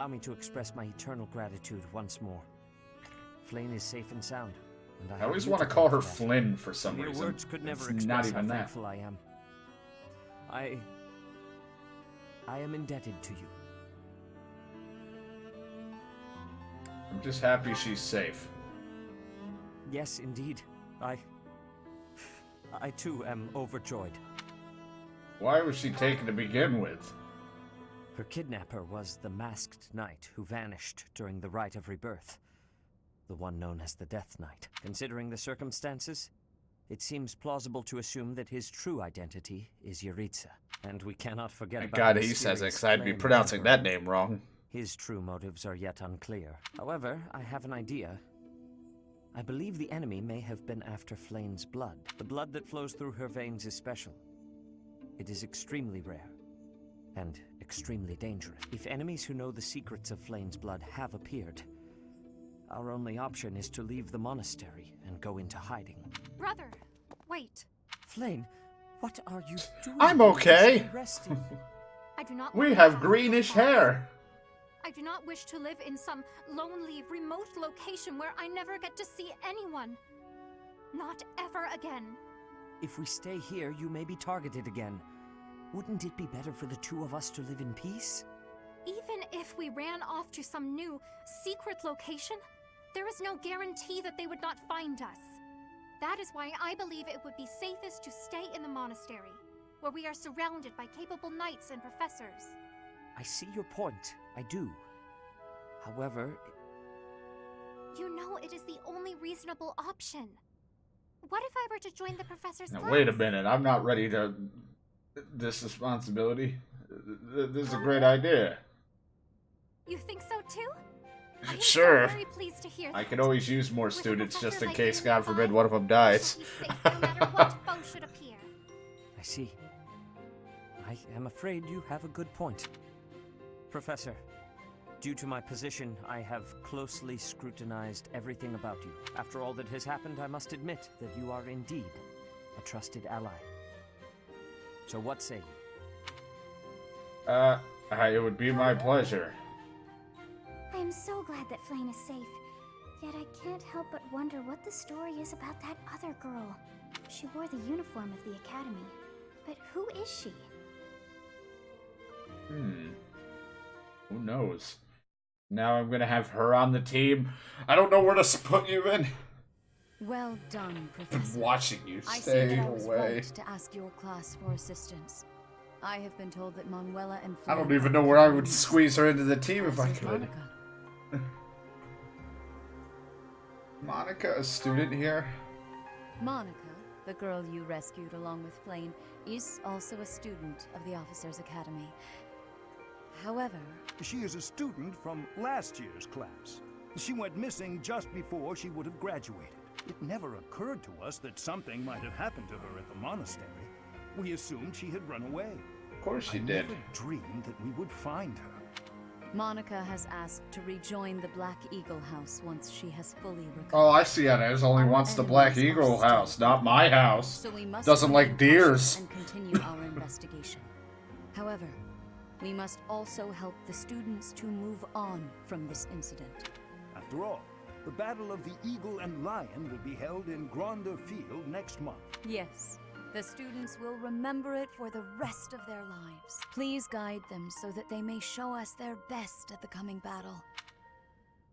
Allow me to express my eternal gratitude once more. Flynn is safe and sound, and I always want to call her Flynn for some Mere reason. words could never it's express not even how that. thankful I am. I am indebted to you. I'm just happy she's safe. Yes, indeed. I too am overjoyed. Why was she taken to begin with? Her kidnapper was the masked knight who vanished during the rite of rebirth. The one known as the Death Knight. Considering the circumstances, it seems plausible to assume that his true identity is Yuritsa. And we cannot forget Thank about God the he says it, mysterious 'cause I'd be flame pronouncing emperor. that name wrong. His true motives are yet unclear. However, I have an idea. I believe the enemy may have been after Flame's blood. The blood that flows through her veins is special. It is extremely rare, and extremely dangerous. If enemies who know the secrets of Flame's blood have appeared, our only option is to leave the monastery and go into hiding. Brother, wait. Flame, what are you doing? I'm okay. You should be resting. I do not We want have to greenish pass. hair. I do not wish to live in some lonely, remote location where I never get to see anyone. Not ever again. If we stay here, you may be targeted again. Wouldn't it be better for the two of us to live in peace? Even if we ran off to some new, secret location, there is no guarantee that they would not find us. That is why I believe it would be safest to stay in the monastery, where we are surrounded by capable knights and professors. I see your point. I do. However... You know it is the only reasonable option. What if I were to join the professor's Now, class? wait a minute. I'm not ready to... This responsibility. This is a great idea. You think so too? I am Sure. so very pleased to hear I that. could always use more With a students just professor in like case, you God nearby, forbid, one of them we dies. shall be safe no matter what foe should appear. I see. I am afraid you have a good point. Professor, due to my position, I have closely scrutinized everything about you. After all that has happened, I must admit that you are indeed a trusted ally. So what say you? It would be my pleasure. I am so glad that Flame is safe. Yet I can't help but wonder what the story is about that other girl. She wore the uniform of the academy. But who is she? Who knows? Now I'm gonna have her on the team. I don't know where to put you in. Well done, I'm Professor. watching you. I see Stay that I was away. right to ask your class for assistance. I have been told that Manuela and I don't Flame even are know where I would companions, squeeze her into the team if as I is could. Monica. Monica, a student here? Monica, the girl you rescued along with Flame, is also a student of the Officers' Academy. However, She is a student from last year's class. She went missing just before she would have graduated. It never occurred to us that something might have happened to her at the monastery. We assumed she had run away. Of course she I did. never dreamed that we would find her. Monica has asked to rejoin the Black Eagle House once she has fully recovered. Oh, I see how it is. Only Our wants the Black enemies are Eagle still house, not my house. So we must Doesn't like remain deers. cautious and continue our investigation. However, we must also help the students to move on from this incident. After all, the Battle of the Eagle and Lion will be held in Gronder Field next month. Yes, the students will remember it for the rest of their lives. Please guide them so that they may show us their best at the coming battle.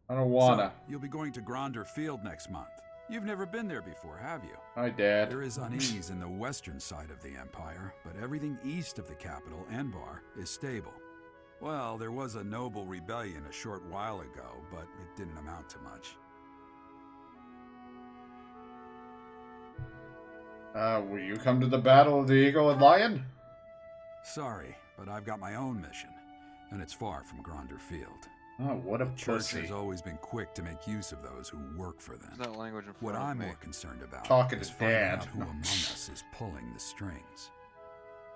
I don't wanna. So, you'll be going to Gronder Field next month. You've never been there before, have you? Hi, Dad. There is unease in the western side of the Empire, but everything east of the capital, Enbar, is stable. Well, there was a noble rebellion a short while ago, but it didn't amount to much. Will you come to the Battle of the Eagle and Lion? Sorry, but I've got my own mission, and it's far from Gronder Field. Oh, what a The Church pussy. has always been quick to make use of those who work for them. That language in What front of I'm me. more concerned about Talking is to finding Dad. out who among us is pulling the strings.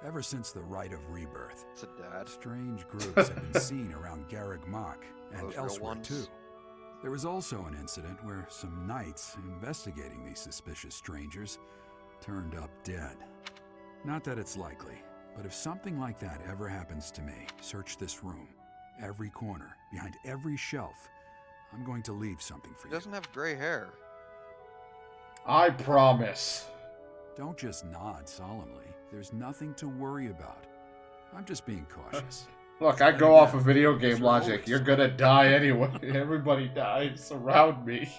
Ever since the Rite of Rebirth, It's a dad. strange groups have been seen around Garreg Mach and Those real elsewhere ones? too. There was also an incident where some knights investigating these suspicious strangers turned up dead. Not that it's likely, but if something like that ever happens to me, search this room. every corner, behind every shelf. I'm going to leave something for He you. doesn't have gray hair. I promise. Don't just nod solemnly. There's nothing to worry about. I'm just being cautious. Look, I go off of video game logic. You're gonna die anyway. Everybody dies around me.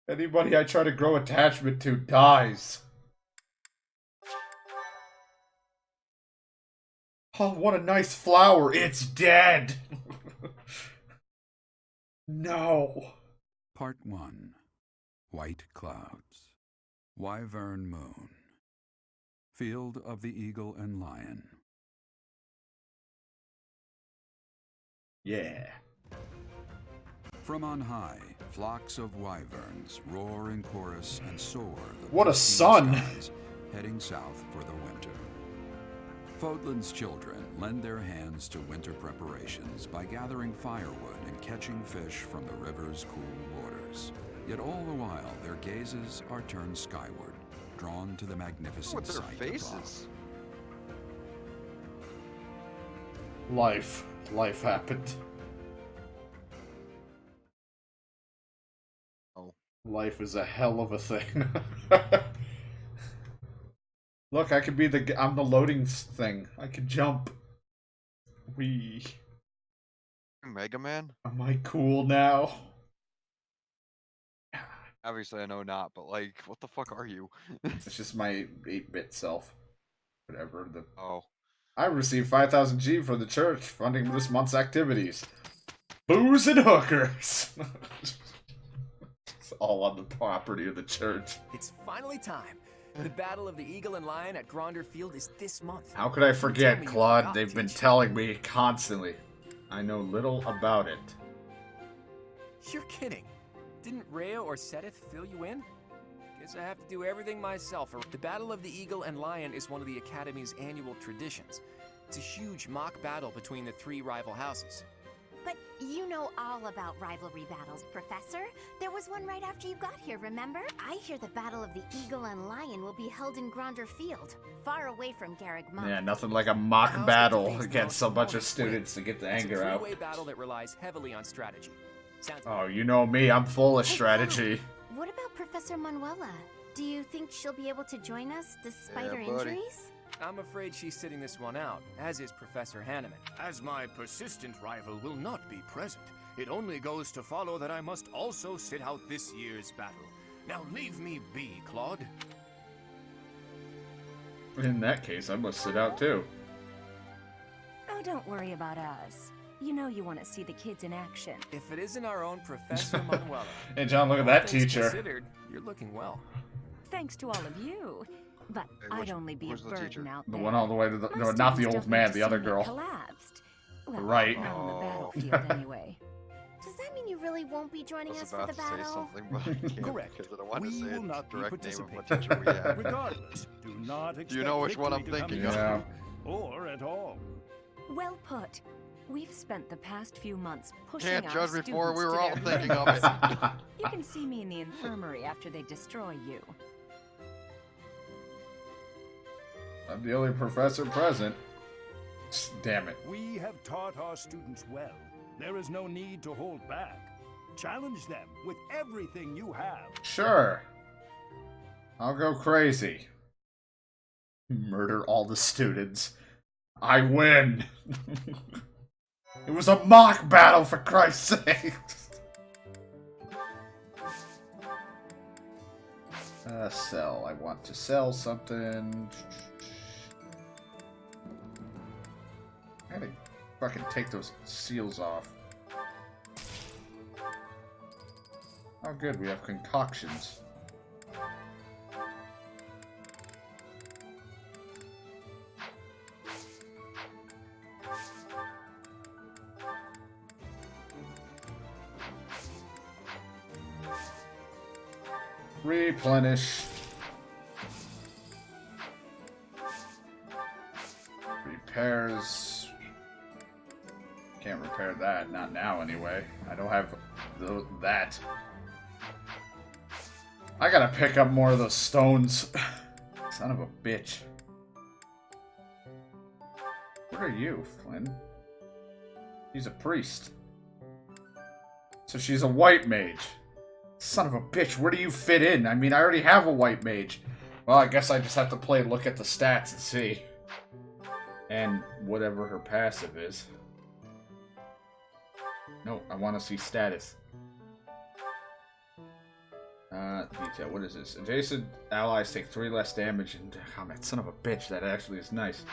Anybody I try to grow attachment to dies. Oh, what a nice flower. It's dead. No. Part 1. White Clouds. Wyvern Moon. Field of the Eagle and Lion. Yeah. From on high, flocks of wyverns roar in chorus and soar the What a pristine sun. skies, heading south for the winter. Fodlan's children lend their hands to winter preparations by gathering firewood and catching fish from the river's cool waters. Yet all the while, their gazes are turned skyward, drawn to the magnificent What's their sight faces? Life. Life happened. Oh. Life is a hell of a thing. Look, I could be I'm the loading thing. I could jump. Wee. Mega Man? Am I cool now? Obviously, I know not, but like, what the fuck are you? It's just my 8-bit self. Whatever. Oh. I received 5,000 G from the church, funding this month's activities. Booze and hookers! It's all on the property of the church. It's finally time. The Battle of the Eagle and Lion at Gronder Field is this month. How could I forget, Tell me you Claude? forgot, They've been teacher. telling me constantly. I know little about it. You're kidding. Didn't Rhea or Sedith fill you in? Guess I have to do everything myself. The Battle of the Eagle and Lion is one of the Academy's annual traditions. It's a huge mock battle between the 3 rival houses. But you know all about rivalry battles, Professor. There was one right after you got here, remember? I hear the Battle of the Eagle and Lion will be held in Gronder Field, far away from Garreg Mach. Yeah, nothing like a mock House that battle defeats against most a bunch of opponents students to get the It's anger a out. three-way battle that relies heavily on strategy. Sounds Oh, you know me, I'm full of Hey, strategy. What about Professor Manuela? Do you think she'll be able to join us despite Yeah, her buddy. injuries? I'm afraid she's sitting this one out, as is Professor Hanneman. As my persistent rival will not be present, it only goes to follow that I must also sit out this year's battle. Now leave me be, Claude. In that case, I must sit out too. Oh, don't worry about us. You know you want to see the kids in action. If it isn't our own Professor Manuela. Hey, John, look at all that things teacher. Considered, you're looking well. Thanks to all of you. But Hey, I'd only be a where's the burden teacher? out The there. one all the way to the... My No, not the students old don't man, need to the other see me girl. collapsed. Well, Right. not on the Oh. battlefield anyway. Does that mean you really won't be I joining was us for about the to say battle? something, but I can't Correct. because I don't want to We say will it not be direct name of what participating. teacher we have. Regardless, do not expect Do you know which one I'm victory to come thinking of? Yeah. Or at all. Well put. We've spent the past few months pushing Can't our judge students before we to were all their thinking of it. You can see me in the infirmary after they destroy you. I'm the only professor present. Damn it. We have taught our students well. There is no need to hold back. Challenge them with everything you have. Sure. I'll go crazy. Murder all the students. I win. It was a mock battle, for Christ's sake. Sell. I want to sell something. I gotta fucking take those seals off. Oh good, we have concoctions. Replenish. Repairs. Can't repair that, not now anyway. I don't have that. I gotta pick up more of those stones. Son of a bitch. What are you, Flynn? She's a priest. So she's a white mage. Son of a bitch, where do you fit in? I mean, I already have a white mage. Well, I guess I just have to look at the stats and see. And whatever her passive is. No, I want to see status. Detail, what is this? Adjacent allies take 3 less damage and... Oh, man, son of a bitch, that actually is nice.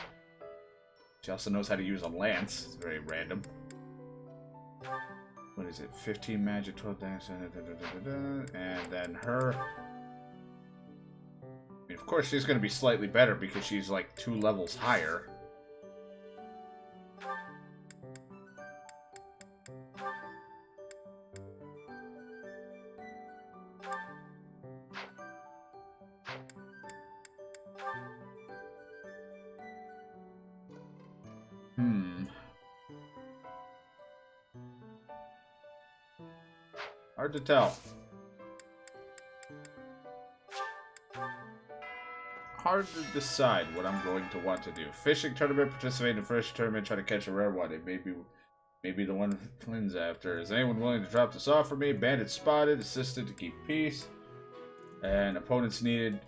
She also knows how to use a lance. It's very random. What is it? 15 magic, 12 damage, and then her... I mean, of course, she's going to be slightly better because she's like 2 levels higher. Hard to tell. Hard to decide what I'm going to want to do. Fishing tournament, participate in a fishing tournament, try to catch a rare one. It may be the one Flynn's after. Is anyone willing to drop this off for me? Bandit spotted, assistant to keep peace. And opponents needed.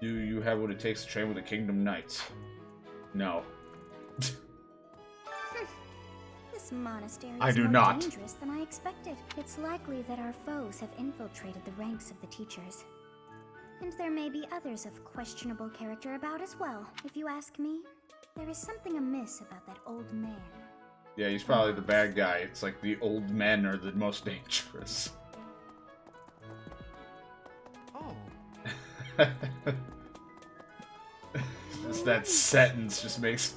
Do you have what it takes to train with the Kingdom Knights? No. This monastery I is do more not. dangerous than I expected. It's likely that our foes have infiltrated the ranks of the teachers. And there may be others of questionable character about as well. If you ask me, there is something amiss about that old man. Yeah, he's probably the bad guy. It's like the old men are the most dangerous. Oh. Just that sentence just makes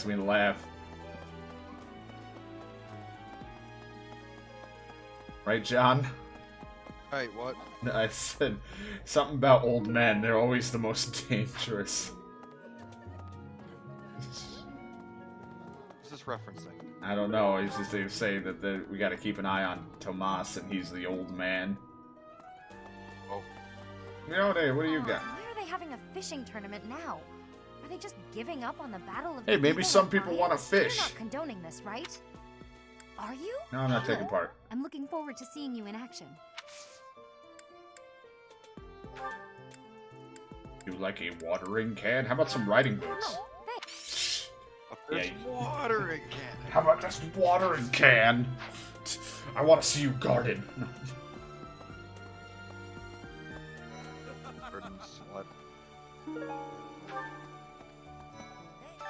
me laugh. Right, John? Right, what? I said something about old men. They're always the most dangerous. What's this referencing? I don't know. He's just saying that we got to keep an eye on Tomas, and he's the old man. Oh. Leone, what do you got? Why are they having a fishing tournament now? Are they just giving up on the battle of Hey, the maybe Eagle some and people Lion? want to fish. You're not condoning this, right? Are you? No, I'm not taking Good. part. I'm looking forward to seeing you in action. You like a watering can? How about some riding boots? Oh, thanks. There's Yeah. water again. How about this watering can? I want to see you garden. Garden slut.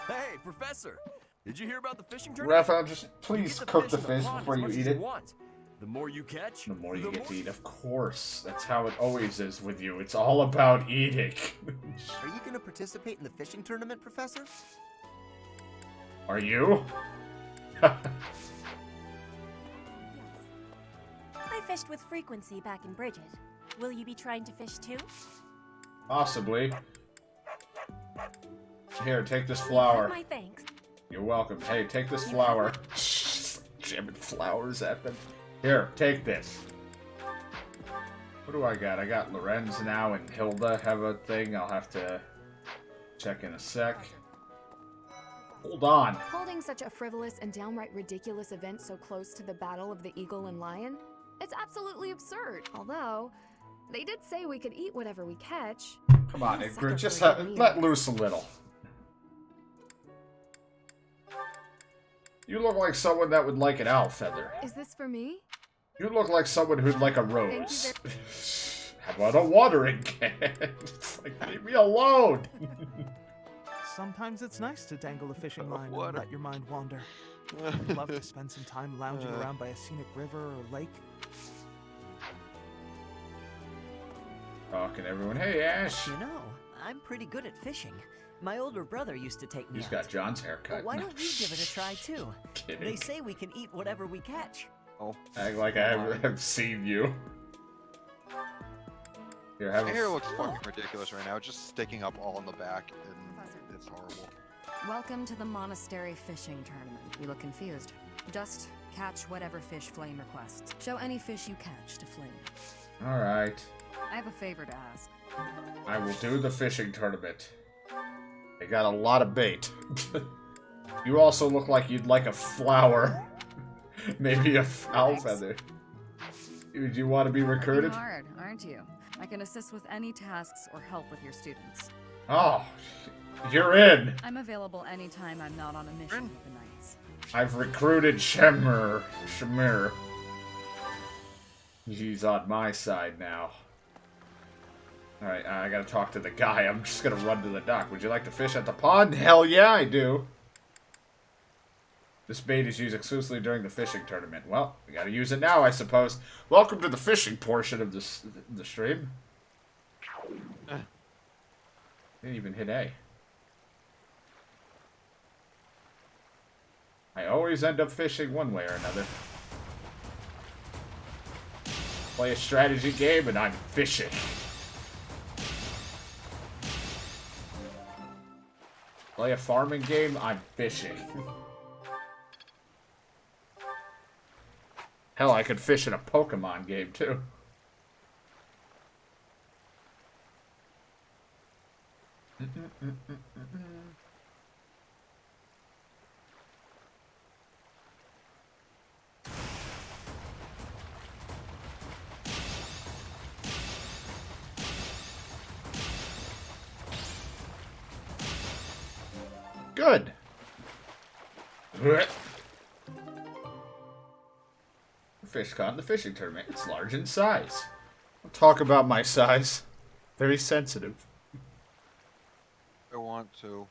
Hey, Professor! Did you hear about the fishing tournament? Raphael, just please cook the fish before you eat it. The more you catch, The more you get to eat, of course. That's how it always is with you. It's all about eating. Are you going to participate in the fishing tournament, Professor? Are you? I fished with frequency back in Bridget. Will you be trying to fish too? Possibly. Here, take this flower. My thanks. You're welcome. Hey, take this flower. Jamming flowers at them. Here, take this. What do I got? I got Lorenz now and Hilda have a thing. I'll have to check in a sec. Hold on. Holding such a frivolous and downright ridiculous event so close to the Battle of the Eagle and Lion? It's absolutely absurd. Although, they did say we could eat whatever we catch. Come on, I'm a Ingrid, sucker just for a good meal. let loose a little. You look like someone that would like an owl feather. Is this for me? You look like someone who'd like a Thank rose. you How about a watering can? It's like, leave me alone. Sometimes it's nice to dangle a fishing line and let your mind wander. I'd love to spend some time lounging around by a scenic river or lake. Talking to everyone. Hey, Ash. You know, I'm pretty good at fishing. My older brother used to take me He's out. got John's haircut. But why don't you give it a try too? Kidding. They say we can eat whatever we catch. Oh. Act like I have seen you. Here, have My a hair looks fucking ridiculous right now. It's just sticking up all in the back, and it's horrible. Welcome to the monastery fishing tournament. You look confused. Just catch whatever fish Flame requests. Show any fish you catch to Flame. Alright. I have a favor to ask. I will do the fishing tournament. I got a lot of bait. You also look like you'd like a flower. Maybe a foul feather. Do you want to be recruited? Working hard, aren't you? I can assist with any tasks or help with your students. Oh, you're in. I'm available anytime I'm not on a mission with the Knights. I've recruited Shamir. He's on my side now. Alright, I gotta talk to the guy. I'm just gonna run to the dock. Would you like to fish at the pond? Hell yeah, I do. This bait is used exclusively during the fishing tournament. Well, we gotta use it now, I suppose. Welcome to the fishing portion of the stream. Didn't even hit A. I always end up fishing one way or another. Play a strategy game and I'm fishing. Play a farming game, I'm fishing. Hell, I could fish in a Pokemon game, too. Good. Fish caught in the fishing tournament. It's large in size. I'll talk about my size. Very sensitive. I want to.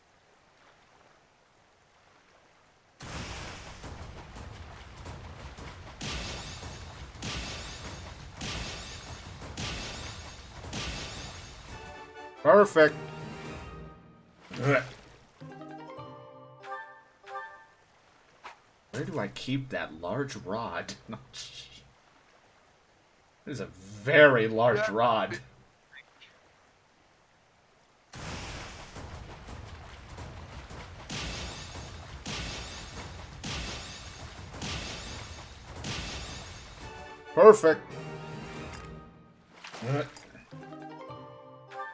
Perfect. Where do I keep that large rod? It is a very large rod. Perfect.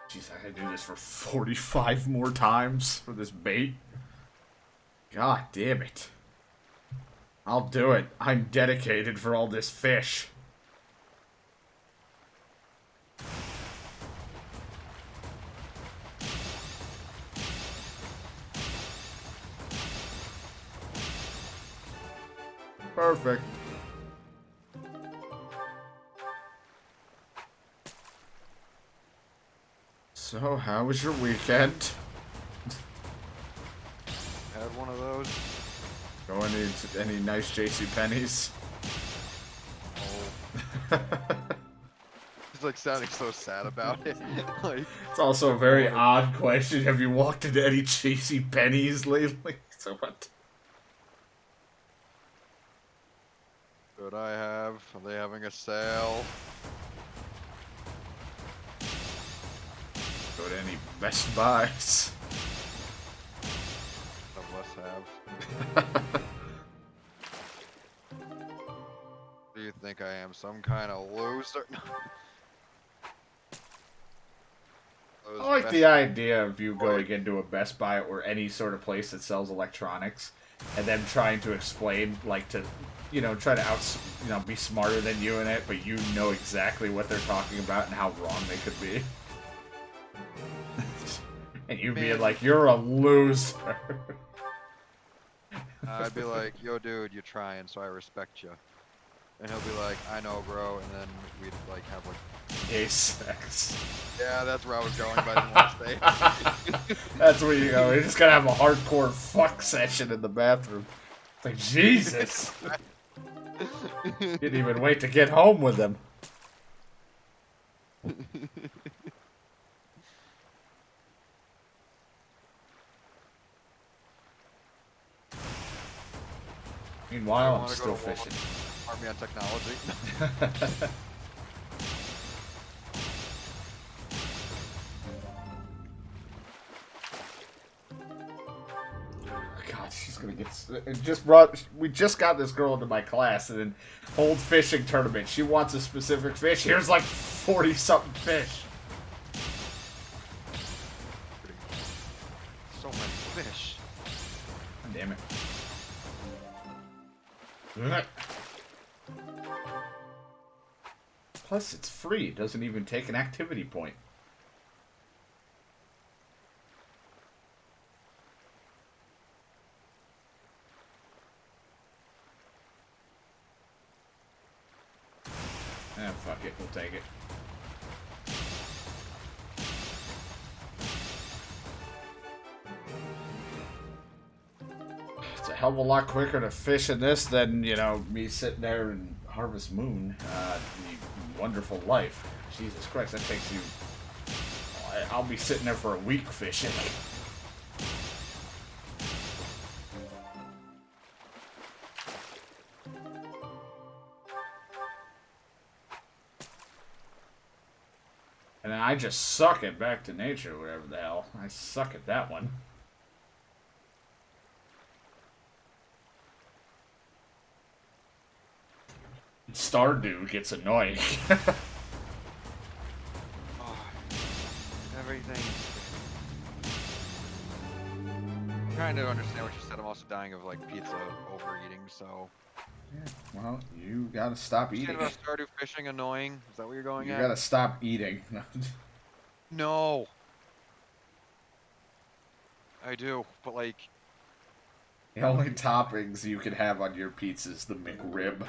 Jeez, I had to do this for 45 more times for this bait. God damn it. I'll do it. I'm dedicated for all this fish. Perfect. So, how was your weekend? Had one of those. Going into any nice JCPenney's? Oh. He's like sounding so sad about it. Like, it's also a very odd question. Have you walked into any JCPenney's lately? So what? Could I have? Are they having a sale? Go to any Best Buys? I must have. Do you think I am some kind of loser? I like the idea of you going into a Best Buy or any sort of place that sells electronics and them trying to explain, like, to, you know, try to be smarter than you in it, but you know exactly what they're talking about and how wrong they could be. And you being like, you're a loser. I'd be like, yo dude, you're trying, so I respect you. And he'll be like, I know bro, and then we'd like have like gay sex. Yeah, that's where I was going, but I didn't want to stay. That's where you go. You're just gonna have a hardcore fuck session in the bathroom. It's like, Jesus. Didn't even wait to get home with them. Meanwhile, I'm still fishing. Army on technology. God, she's gonna get. We just got this girl into my class, and then old fishing tournament. She wants a specific fish. Here's like 40-something fish. So many fish. Damn it. Plus, it's free. It doesn't even take an activity point. Fuck it. We'll take it. It's a hell of a lot quicker to fish in this than, you know, me sitting there in Harvest Moon. The Wonderful Life. Jesus Christ, that takes you... I'll be sitting there for a week fishing. And I just suck at Back to Nature, whatever the hell. I suck at that one. Stardew gets annoying. Oh, everything. I'm trying to understand what you said. I'm also dying of like pizza overeating, so. Yeah, well, you gotta stop eating. About Stardew fishing annoying? Is that what you're going at? You gotta stop eating. No. I do, but like... The only toppings you can have on your pizza is the McRib.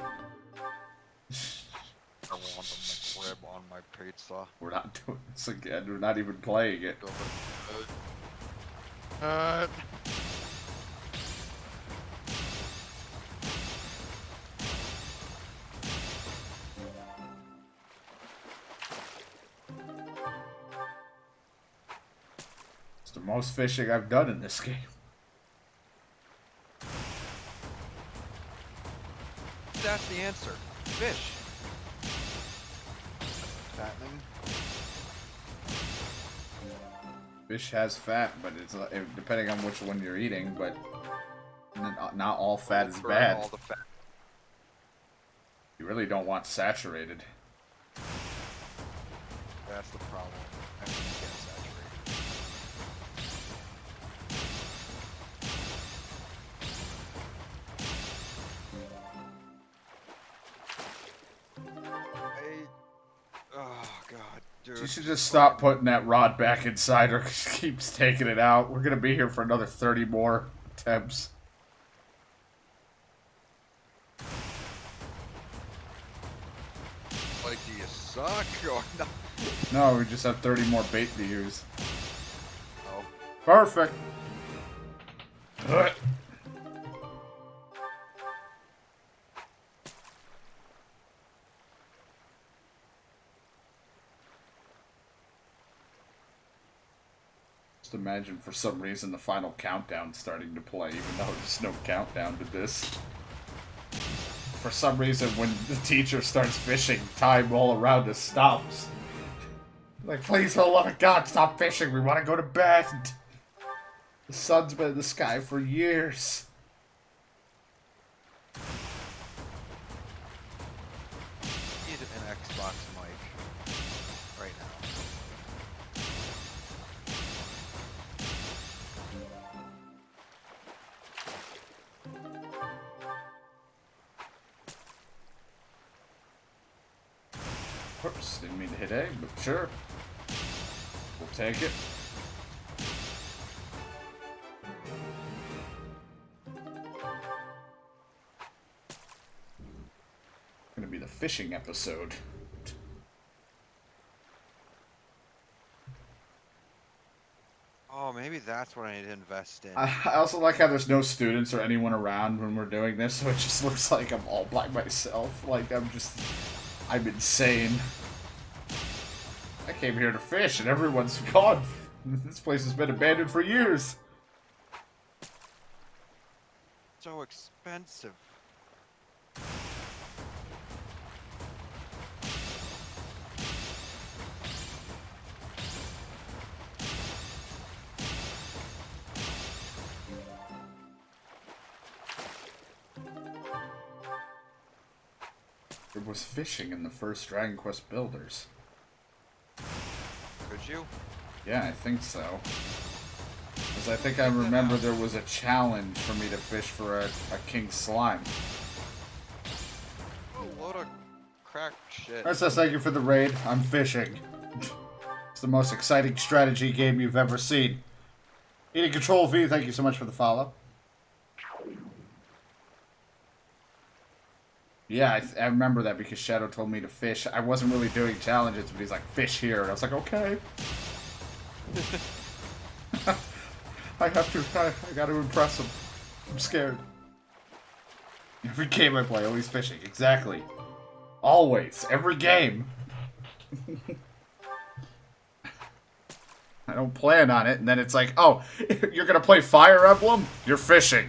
I want the McRib on my pizza. We're not doing this again. We're not even playing it. It's the most fishing I've done in this game. That's the answer. Fish. Fattening. Fish has fat, but it's depending on which one you're eating, but not all fat is bad. All the fat. You really don't want saturated. That's the problem. I mean, you get saturated. Oh god, dude. You should just stop putting that rod back inside her because she keeps taking it out. We're gonna be here for another 30 more attempts. Like, do you suck or no? No, we just have 30 more bait to use. Oh. Perfect. Just imagine for some reason the final countdown starting to play, even though there's no countdown to this. For some reason, when the teacher starts fishing, time all around us stops. Like, please, for the love of God, stop fishing. We want to go to bed. The sun's been in the sky for years. Need an Xbox mic right now. Whoops, didn't mean to hit A, but sure. We'll take it. Gonna be the fishing episode. Oh, maybe that's what I need to invest in. I also like how there's no students or anyone around when we're doing this, so it just looks like I'm all by myself. Like, I'm insane. I came here to fish and everyone's gone. This place has been abandoned for years. So expensive. There was fishing in the first Dragon Quest Builders. Could you? Yeah, I think so. Because I think I remember there was a challenge for me to fish for a king slime. load of crack shit. Princess, thank you for the raid. I'm fishing. It's the most exciting strategy game you've ever seen. Eating Control V, thank you so much for the follow. Yeah, I remember that because Shadow told me to fish. I wasn't really doing challenges, but he's like, fish here. And I was like, okay. I gotta impress him. I'm scared. Every game I play, always fishing. Exactly. Always. Every game. I don't plan on it, and then it's like, oh, you're gonna play Fire Emblem? You're fishing.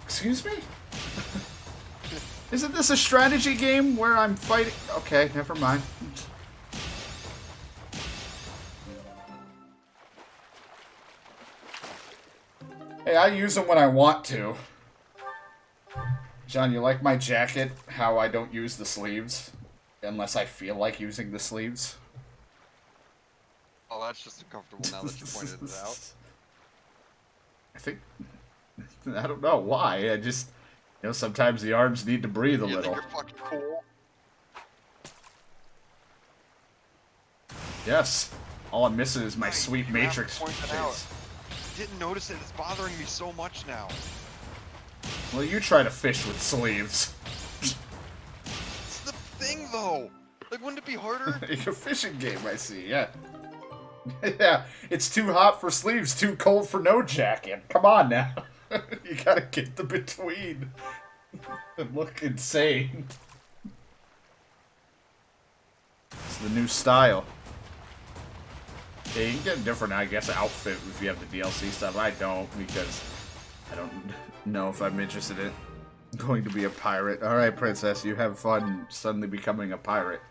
Excuse me? Isn't this a strategy game where I'm fighting? Okay, never mind. Hey, I use them when I want to. John, you like my jacket? How I don't use the sleeves? Unless I feel like using the sleeves? Oh, that's just uncomfortable now that you pointed it out. I think... I don't know why. I just... You know, sometimes the arms need to breathe a little. Think you're fucking cool? Yes. All I'm missing is my sweet Matrix face. I didn't notice it. It's bothering me so much now. Well, you try to fish with sleeves. It's the thing, though. Like, wouldn't it be harder? A fishing game, I see, yeah. Yeah, it's too hot for sleeves, too cold for no jacket. Come on now. You gotta get the between. And look insane. It's the new style. Yeah, you can get a different, I guess, outfit if you have the DLC stuff. I don't, because I don't know if I'm interested in going to be a pirate. Alright, Princess, you have fun suddenly becoming a pirate.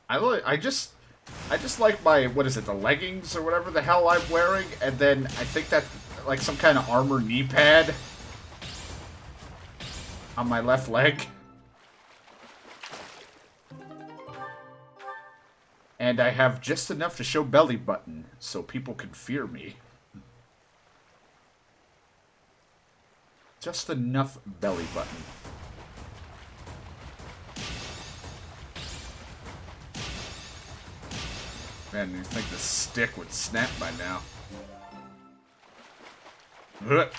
I just like my, what is it, the leggings or whatever the hell I'm wearing, and then I think that's like some kind of armor knee pad on my left leg. And I have just enough to show belly button, so people can fear me. Just enough belly button. Man, you'd think the stick would snap by now. God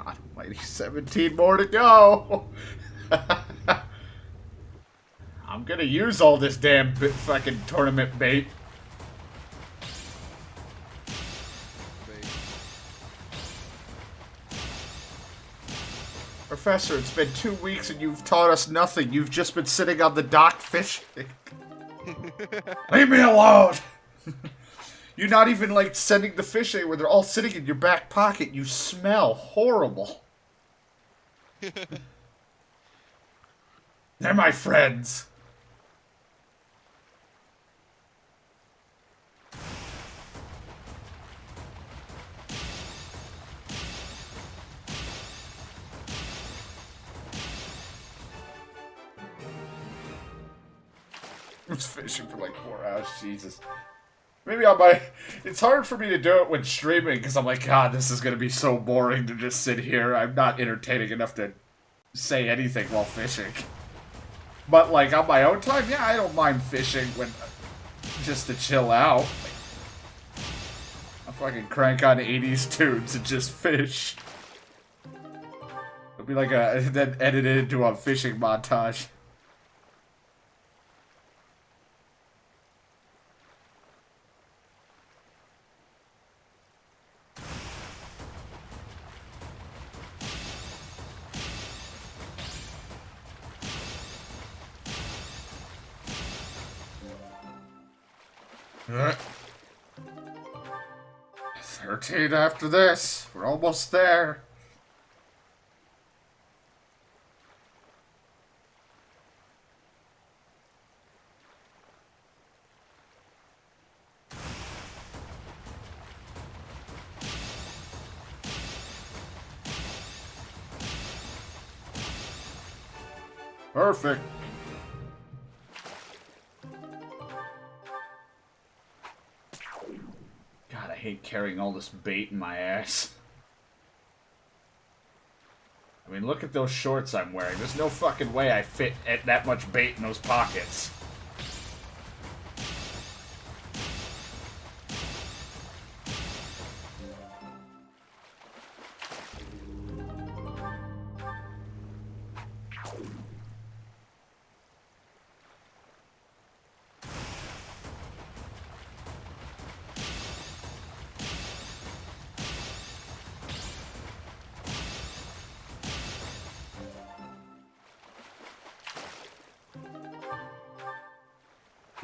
almighty, 17 more to go! I'm gonna use all this damn fucking tournament bait. Professor, it's been 2 weeks and you've taught us nothing. You've just been sitting on the dock fishing. Leave me alone! You're not even, like, sending the fish anywhere. They're all sitting in your back pocket. You smell horrible. They're my friends. I was fishing for like 4 hours, Jesus. Maybe I might... It's hard for me to do it when streaming, because I'm like, God, this is going to be so boring to just sit here. I'm not entertaining enough to say anything while fishing. But, like, on my own time, yeah, I don't mind fishing when... just to chill out. I'll fucking crank on 80s tunes and just fish. It'll be like a... then edit it into a fishing montage. Uh, 13 after this. We're almost there. Perfect. God, I hate carrying all this bait in my ass. I mean, look at those shorts I'm wearing. There's no fucking way I fit at that much bait in those pockets.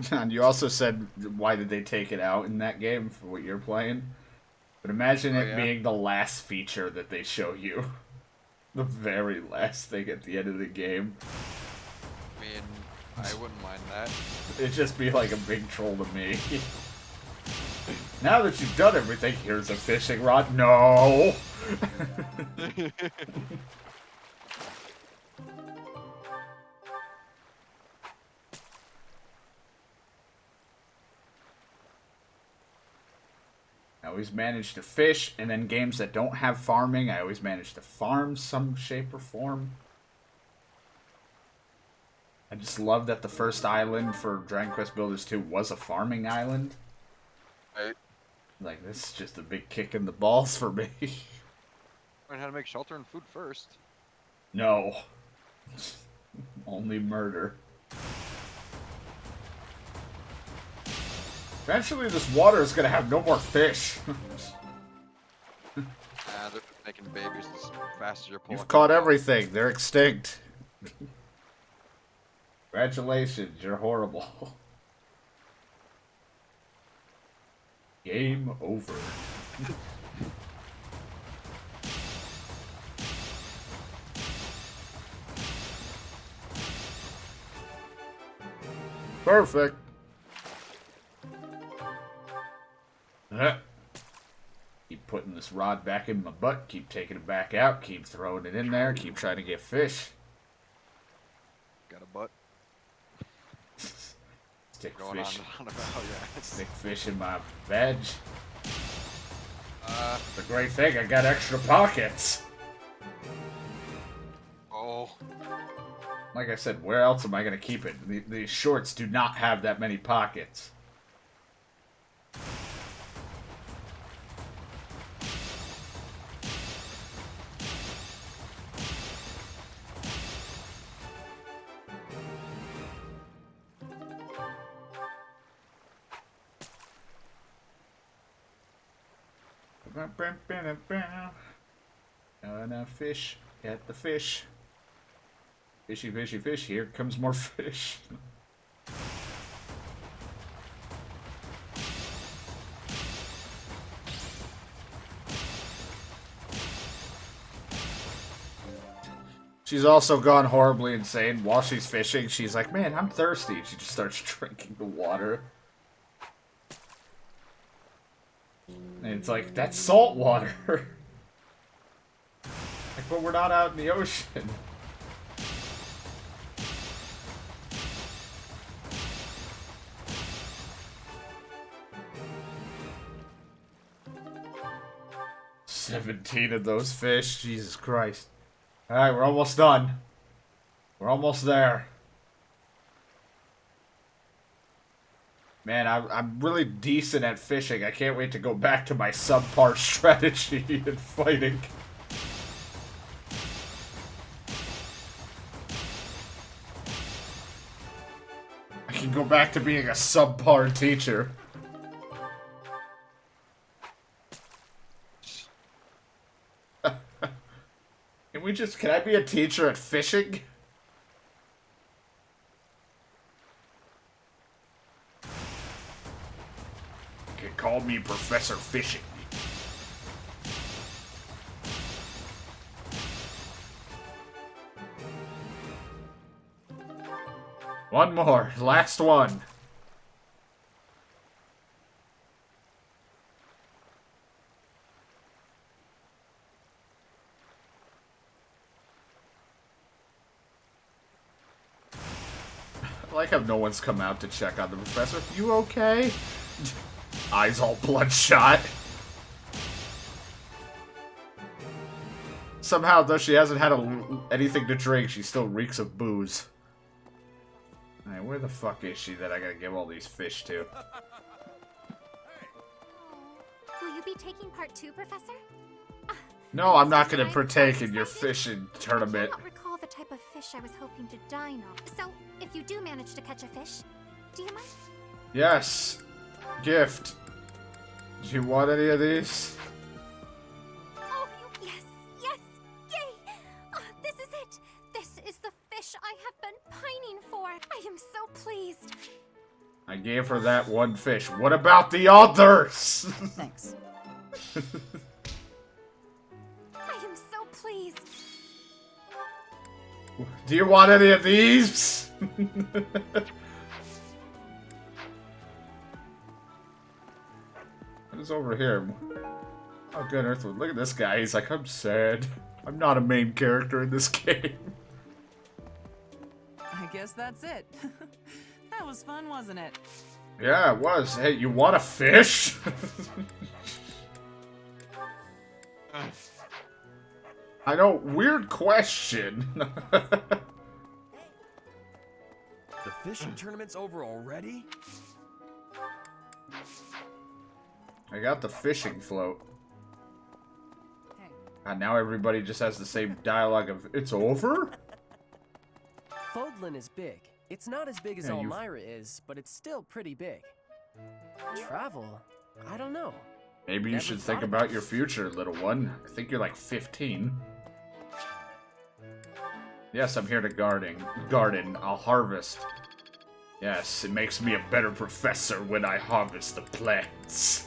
And you also said, why did they take it out in that game for what you're playing? But imagine it being the last feature that they show you. The very last thing at the end of the game. I mean, I wouldn't mind that. It'd just be like a big troll to me. Now that you've done everything, here's a fishing rod. No! I always manage to fish, and then games that don't have farming, I always manage to farm some shape or form. I just love that the first island for Dragon Quest Builders 2 was a farming island. Right. Like, this is just a big kick in the balls for me. Learn how to make shelter and food first. No. Only murder. Eventually this water is gonna have no more fish. They're making babies as fast as you're pulling. You've caught everything. They're extinct. Congratulations, you're horrible. Game over. Perfect. Keep putting this rod back in my butt, keep taking it back out, keep throwing it in there, keep trying to get fish. Got a butt. Stick Going fish. on about, yeah. Stick fish in my veg. The great thing, I got extra pockets. Oh. Like I said, where else am I going to keep it? These shorts do not have that many pockets. Gonna fish, get the fish. Fishy, fishy, fish, here comes more fish. She's also gone horribly insane. While she's fishing, she's like, man, I'm thirsty. She just starts drinking the water. And it's like, that's salt water. Like, but we're not out in the ocean. "17 of those fish, Jesus Christ." Alright, we're almost done. We're almost there. Man, I'm really decent at fishing. I can't wait to go back to my subpar strategy in fighting. I can go back to being a subpar teacher. Can I be a teacher at fishing? You can call me Professor Fishing. One more, last one. I like how no one's come out to check on the professor. You okay? Eyes all bloodshot. Somehow, though she hasn't had anything to drink, she still reeks of booze. Alright, where the fuck is she that I gotta give all these fish to? Will you be taking part too, Professor? No, I'm not gonna partake in your fishing tournament. I cannot recall the type of fish I was hoping to dine on. So, if you do manage to catch a fish, do you mind? Yes. Gift. Do you want any of these? Oh, yes, yes, yay! This is it. This is the fish I have been pining for. I am so pleased. I gave her that one fish. What about the others? Thanks. I am so pleased. Do you want any of these? What is over here? Oh, good Earthwood. Look at this guy. He's like, I'm sad. I'm not a main character in this game. I guess that's it. That was fun, wasn't it? Yeah, it was. Hey, you want a fish? I know, weird question. The fishing tournament's over already? I got the fishing float. And now everybody just has the same dialogue of, it's over? Fodlan is big. It's not as big as Yeah, Elmira is, but it's still pretty big. Travel? I don't know. Maybe you Never should thought think about your future, little one. I think you're like 15. Yes, I'm here to garden. I'll harvest. Yes, it makes me a better professor when I harvest the plants.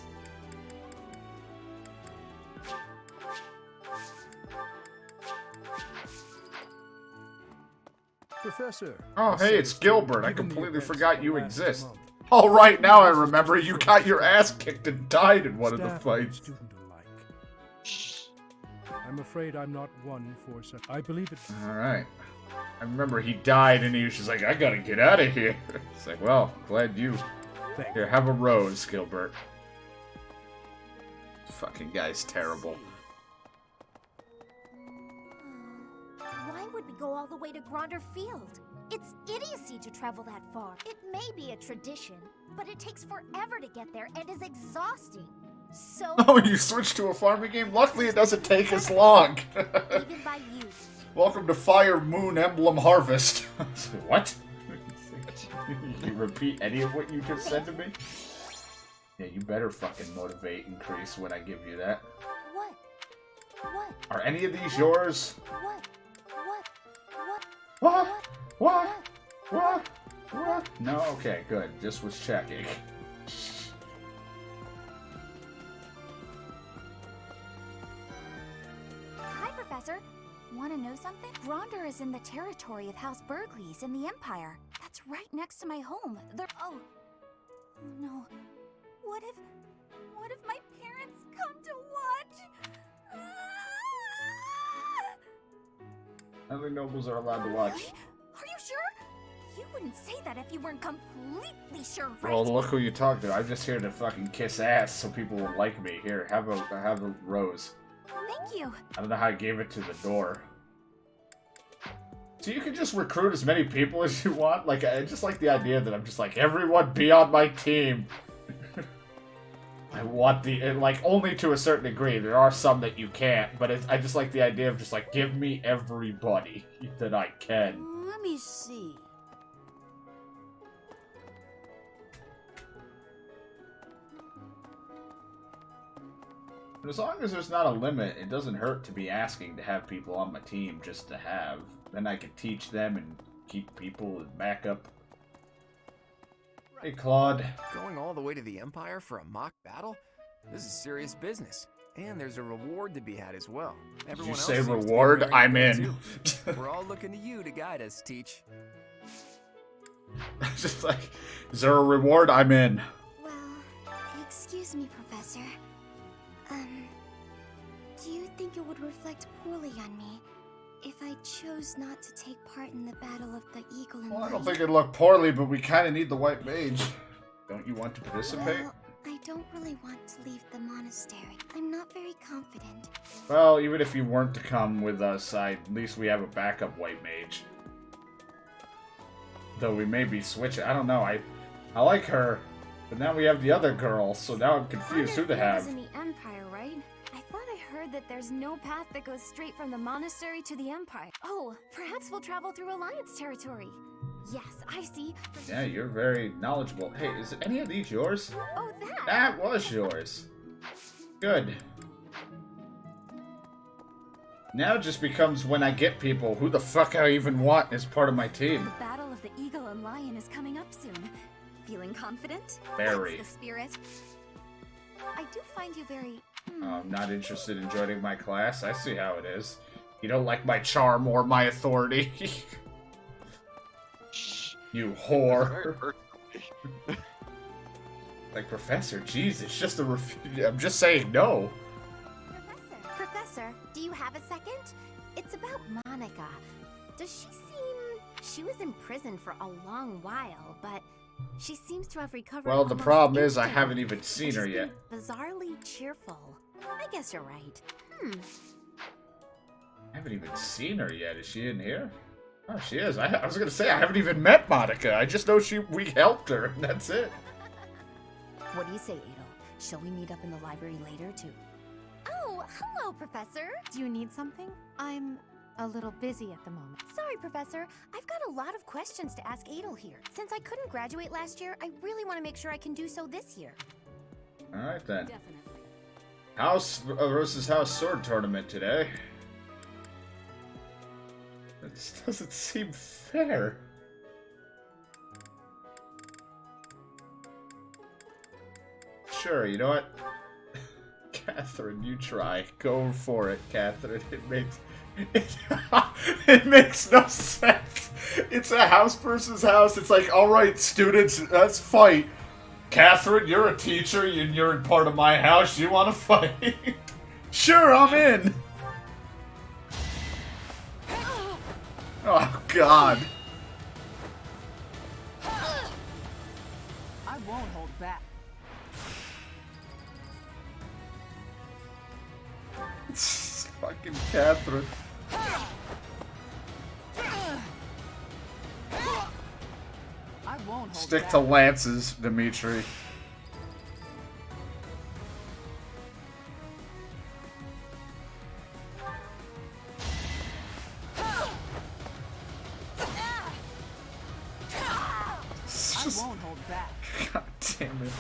Professor. Oh, hey, it's Gilbert. I completely forgot you exist. Oh, right, now I remember you got your ass kicked and died in one of the fights. I'm afraid I'm not one for such. I believe it. Alright. I remember he died and he was just like, I gotta get out of here. It's like, well, glad you... Here, have a rose, Gilbert. Fucking guy's terrible. Why would we go all the way to Gronder Field? It's idiocy to travel that far. It may be a tradition, but it takes forever to get there and is exhausting. So... Oh, you switched to a farming game? Luckily it doesn't take as long. even by you. Welcome to Fire Emblem Harvest. What? You repeat any of what you just said to me? Yeah, you better fucking motivate increase when I give you that. What? What? Are any of these yours? What? What? What? What? What? No? Okay, good. Just was checking. Hi, Professor. Want to know something? Gronder is in the territory of House Burgleys in the Empire. That's right next to my home. Oh no. What if my parents come to watch? Other nobles are allowed to watch. Are you sure? You wouldn't say that if you weren't completely sure, right? Well, look who you talk to. I'm just here to fucking kiss ass so people will like me. Here, have a rose. Thank you. I don't know how I gave it to the door. So you can just recruit as many people as you want? Like, I just like the idea that I'm just like, everyone be on my team. I want like, only to a certain degree. There are some that you can't, but I just like the idea of just like, give me everybody that I can. Let me see. As long as there's not a limit, it doesn't hurt to be asking to have people on my team just to have. Then I can teach them and keep people as backup. Hey, Claude. Going all the way to the Empire for a mock battle? This is serious business. And there's a reward to be had as well. Did you say reward? I'm in. We're all looking to you to guide us, Teach. Just like, is there a reward? I'm in. Well, excuse me, Professor. Do you think it would reflect poorly on me if I chose not to take part in the Battle of the Eagle and Well, I Lion? don't think it'd look poorly, but we kind of need the white mage. Don't you want to participate? Well, I don't really want to leave the monastery. I'm not very confident. Well, even if you weren't to come with us, at least we have a backup white mage. Though we may be switching. I don't know. I like her, but now we have the other girl, so now I'm confused who to have. in the Empire, right? I thought I heard that there's no path that goes straight from the monastery to the Empire. Oh, perhaps we'll travel through Alliance territory. Yes, I see. Yeah, you're very knowledgeable. Hey, is any of these yours? Oh, that! That was yours. Good. Now it just becomes when I get people, who the fuck I even want as part of my team. The Battle of the Eagle and Lion is coming up soon. Feeling confident? Very. That's the spirit. I do find you very... I'm not interested in joining my class. I see how it is. You don't like my charm or my authority. You whore. Like, Professor, jeez, it's just a I'm just saying no. Professor, do you have a second? It's about Monica. Does she seem... She was in prison for a long while, but she seems to have recovered. Well, the problem is I haven't even seen her yet. Bizarrely cheerful. I guess you're right. I haven't even seen her yet. Is she in here? Oh, she is. I was gonna say, I haven't even met Monica. I just know we helped her, and that's it. What do you say, Adel? Shall we meet up in the library later, too? Oh, hello, Professor. Do you need something? I'm a little busy at the moment. Sorry, Professor. I've got a lot of questions to ask Adel here. Since I couldn't graduate last year, I really want to make sure I can do so this year. Alright then. Definitely. House versus House Sword tournament today. This doesn't seem fair. Sure, you know what? Catherine, you try. Go for it, Catherine. It makes no sense. It's a house versus house. It's like, alright, students, let's fight. Catherine, you're a teacher, and you're in part of my house. You want to fight? Sure, I'm in. Oh, God. I won't hold back. It's fucking Catherine. I won't hold Stick back. to lances, Dimitri. I won't hold back. God damn it.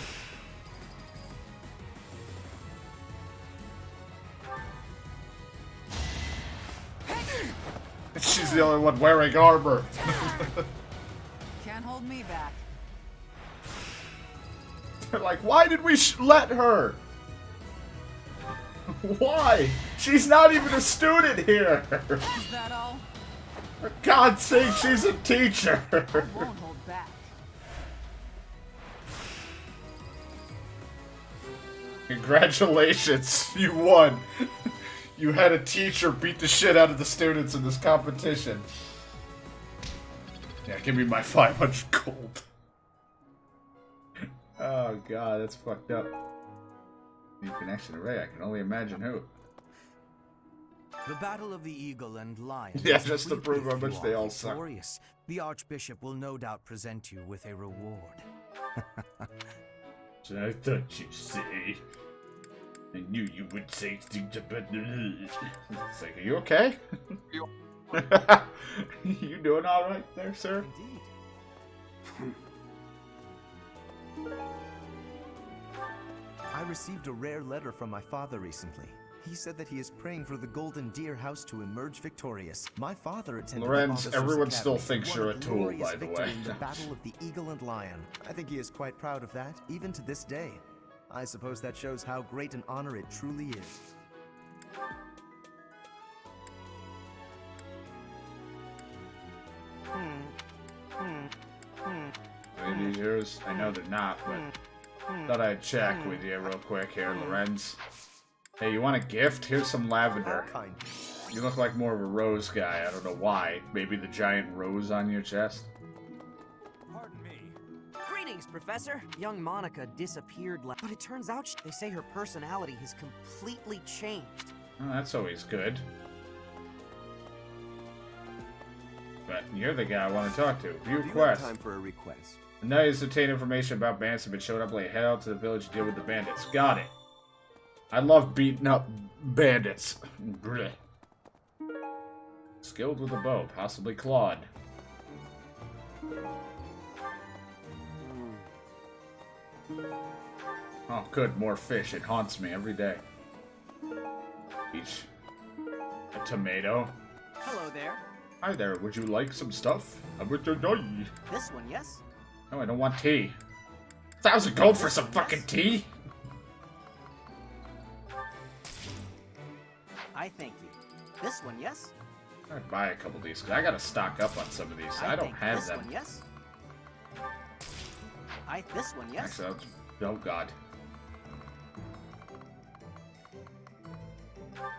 She's the only one wearing armor. Can't hold me back. They're like, why did we let her? Why? She's not even a student here. Is that all? For God's sake, she's a teacher. I won't hold back. Congratulations, you won. You had a teacher beat the shit out of the students in this competition. Yeah, give me my 500 gold. Oh god, that's fucked up. New connection array, I can only imagine who. The Battle of the Eagle and Lion. Yeah, just to prove how much they all suck. Victorious. The Archbishop will no doubt present you with a reward. So I thought you'd say. I knew you would say things about It's like, are you okay? You doing alright there, sir? Indeed. I received a rare letter from my father recently. He said that he is praying for the Golden Deer House to emerge victorious. My father attended Lorenz, the everyone Officers' still Academy, thinks won you're a tool, glorious by the victory way. in the Battle of the Eagle and Lion. I think he is quite proud of that, even to this day. I suppose that shows how great an honor it truly is. Are these yours? I know they're not, but thought I'd check with you real quick here, Lorenz. Hey, you want a gift? Here's some lavender. You look like more of a rose guy. I don't know why. Maybe the giant rose on your chest? Pardon me. Greetings, Thanks, Professor. Young Monica disappeared but it turns out they say her personality has completely changed. Oh, that's always good. But you're the guy I want to talk to. View quest. Time for a request. Now you obtain information about bandits have been showing up late. Head out to the village to deal with the bandits. Got it. I love beating up bandits. Blech. Skilled with a bow, possibly clawed. Oh, good, more fish. It haunts me every day. Each. A tomato. Hello there. Hi there, would you like some stuff? I would die. This one, yes? No, I don't want tea. 1,000 gold for some fucking tea? I thank you. This one, yes? I'd buy a couple of these, because I gotta stock up on some of these. I don't have this them. One, yes? This one, yes? Actually, oh god.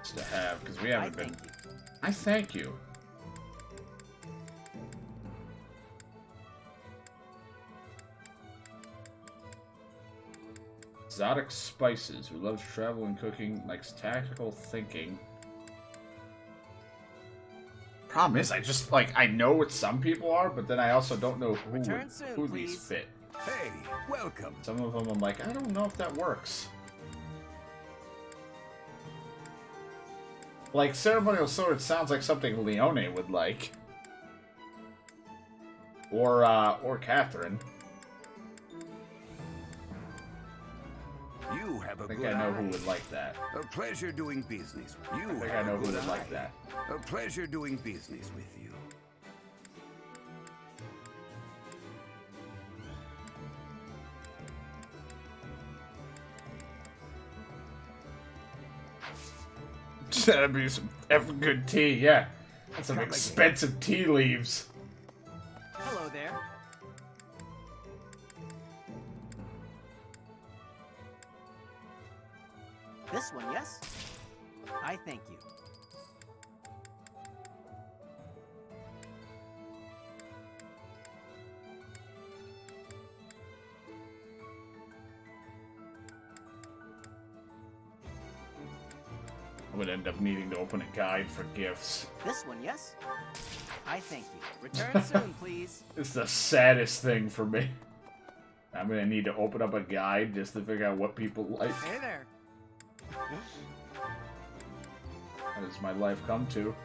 Just to have, because we haven't been... I thank you. Exotic spices, who loves travel and cooking, likes tactical thinking. Problem is, I just, like, I know what some people are, but then I also don't know who these fit. Hey, welcome. Some of them I'm like, I don't know if that works. Like, ceremonial sword sounds like something Leone would like. Or Catherine. You have a I think good I know eye. who would like that. A pleasure doing business. You I think have I know a who good would like eye. that. A pleasure doing business with you. That'd be some effing good tea, yeah. That's some expensive tea leaves. Hello there. This one, yes? I thank you. I would end up needing to open a guide for gifts. This one, yes? I thank you. Return soon, please. It's the saddest thing for me. I'm gonna need to open up a guide just to figure out what people like. Hey there. How does my life come to?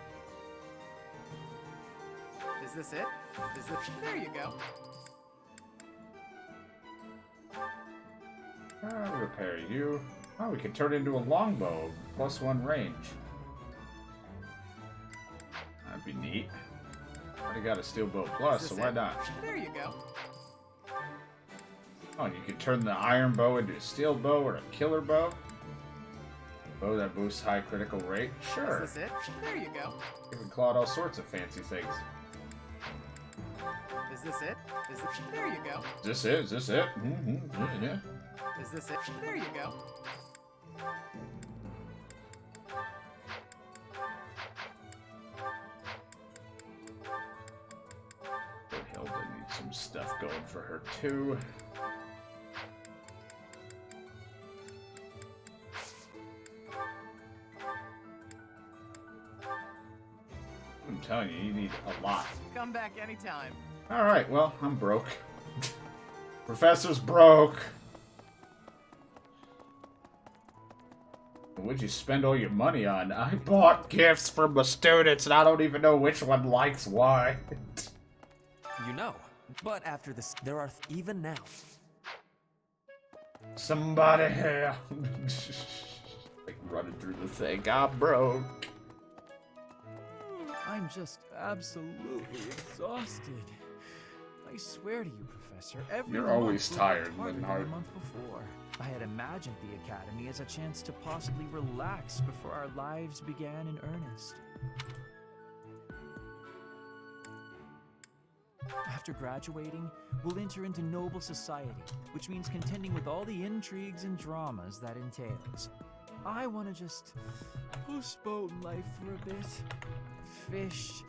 Is this it? Is this... There you go. I'll repair you. Oh, we can turn it into a longbow. +1 range. That'd be neat. I got a steel bow plus, so why not? There you go. Oh, and you can turn the iron bow into a steel bow or a killer bow. Bow that boosts high critical rate. Sure. Is this it? There you go. Even Claude all sorts of fancy things. Is this it? Is this... There you go. Is this it? Is this it? Mm-hmm. Yeah. Is this it? There you go. Hilda needs some stuff going for her too. I'm telling you, you need a lot. Come back anytime. Alright, well, I'm broke. Professor's broke. What'd you spend all your money on? I bought gifts for my students and I don't even know which one likes what. You know, but after this, there are even now. Somebody here. Like running through the thing. I'm broke. I'm just absolutely exhausted. I swear to you, Professor, every You're month always was tired, harder than Linhart. the month before. I had imagined the Academy as a chance to possibly relax before our lives began in earnest. After graduating, we'll enter into noble society, which means contending with all the intrigues and dramas that entails. I want to just postpone life for a bit. Fish,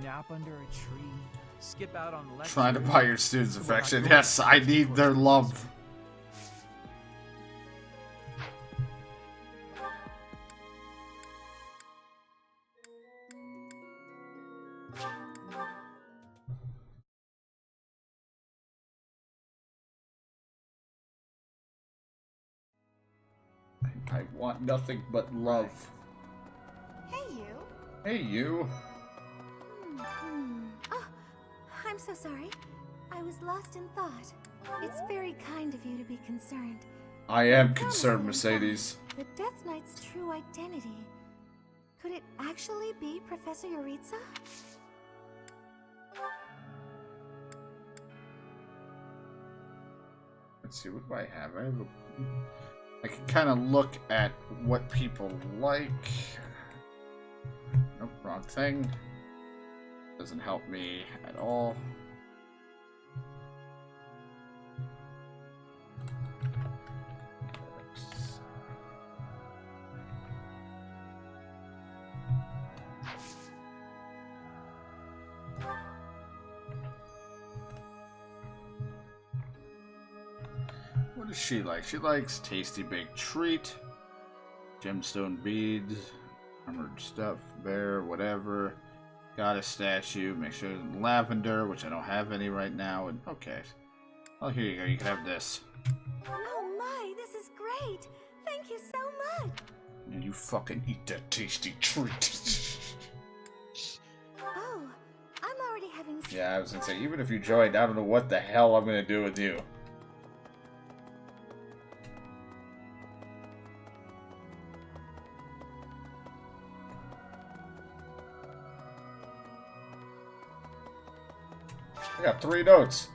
nap under a tree, skip out on the lecture. Trying to buy your students So we're not affection. going Yes, to I the need their course. love. I want nothing but love. Hey, you. Hey, you. Oh, I'm so sorry. I was lost in thought. It's very kind of you to be concerned. I am Promise concerned, that in Mercedes. fact, The Death Knight's true identity. Could it actually be Professor Yuritsa? Let's see, what do I have? I can kind of look at what people like. Nope, wrong thing. Doesn't help me at all. What does she like? She likes tasty baked treat, gemstone beads, armored stuff, bear, whatever. Goddess statue, make sure lavender, which I don't have any right now. And okay. Oh, here you go. You can have this. Oh my, this is great! Thank you so much! And you fucking eat that tasty treat. Oh, I'm already having... Yeah, I was gonna say, even if you joined, I don't know what the hell I'm gonna do with you. I got 3 notes.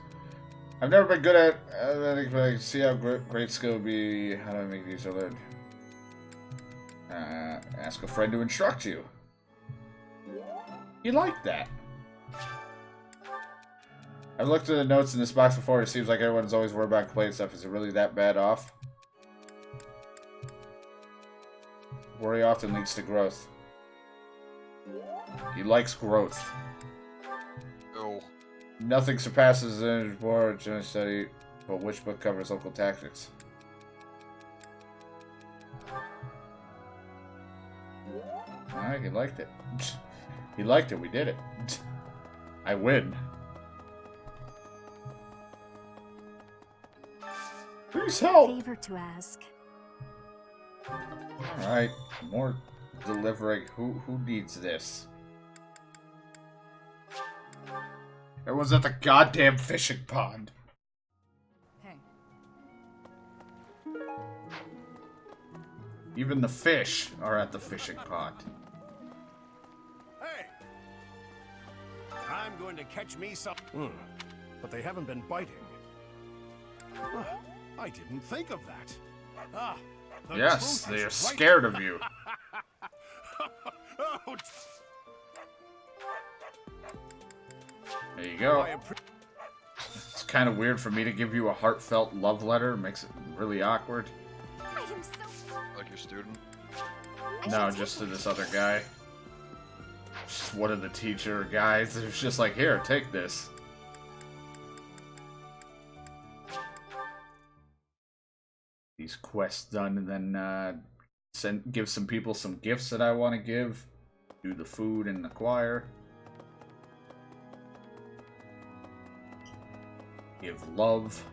I've never been good at athletic, but I can see how great skill would be. How do I make these other? Ask a friend to instruct you. You like that? I've looked at the notes in this box before. It seems like everyone's always worried about complaining stuff. Is it really that bad off? Worry often leads to growth. He likes growth. Oh. Nothing surpasses the board general study, but which book covers local tactics? Alright, he liked it. He liked it, we did it. I win. Please help! Favor to ask. Alright, more delivering. Who needs this? Everyone's at the goddamn fishing pond. Hey. Even the fish are at the fishing pond. Hey! I'm going to catch me some... But they haven't been biting. I didn't think of that. The Yes, truth they are is scared right. of you. Oh, There you go. It's kind of weird for me to give you a heartfelt love letter. It makes it really awkward. I am so... Like your student? No, just to this other guy. Just one of the teacher guys. It was just like, here, take this. These quests done, and then give some people some gifts that I want to give. Do the food and the choir. Give love.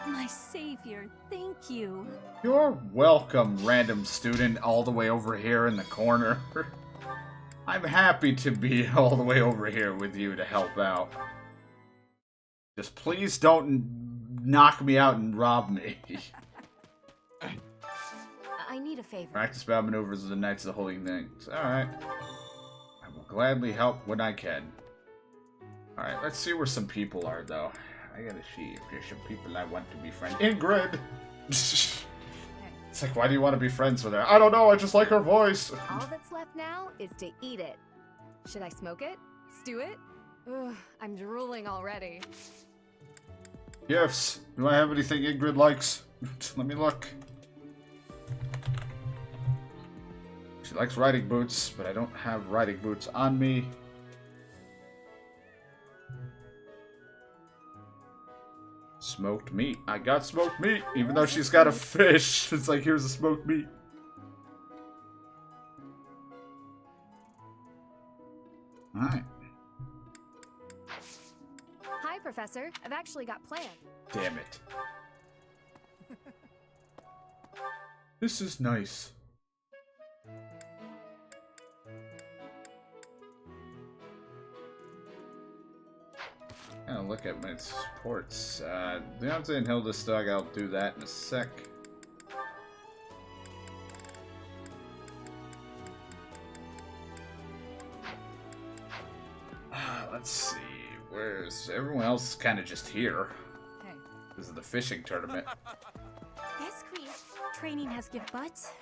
My savior, thank you. You're welcome, random student all the way over here in the corner. I'm happy to be all the way over here with you to help out. Just please don't knock me out and rob me. I need a favor. Practice battle maneuvers of the Knights of the Holy Things. Alright. I will gladly help when I can. Alright, let's see where some people are, though. I gotta see if there's some people I want to be friends. Ingrid! It's like, why do you want to be friends with her? I don't know, I just like her voice. All that's left now is to eat it. Should I smoke it? Stew it? Ugh, I'm drooling already. Gifts. Do I have anything Ingrid likes? Let me look. She likes riding boots, but I don't have riding boots on me. Smoked meat. I got smoked meat, even though she's got a fish. It's like, here's a smoked meat. Alright. Hi, Professor. I've actually got plans. Damn it. This is nice. I'll look at my supports. Deontay and Hilda Stug, I'll do that in a sec. Let's see. Where's everyone else? Kind of just here. Hey. This is the fishing tournament. Yes, Queen. Training has give butts.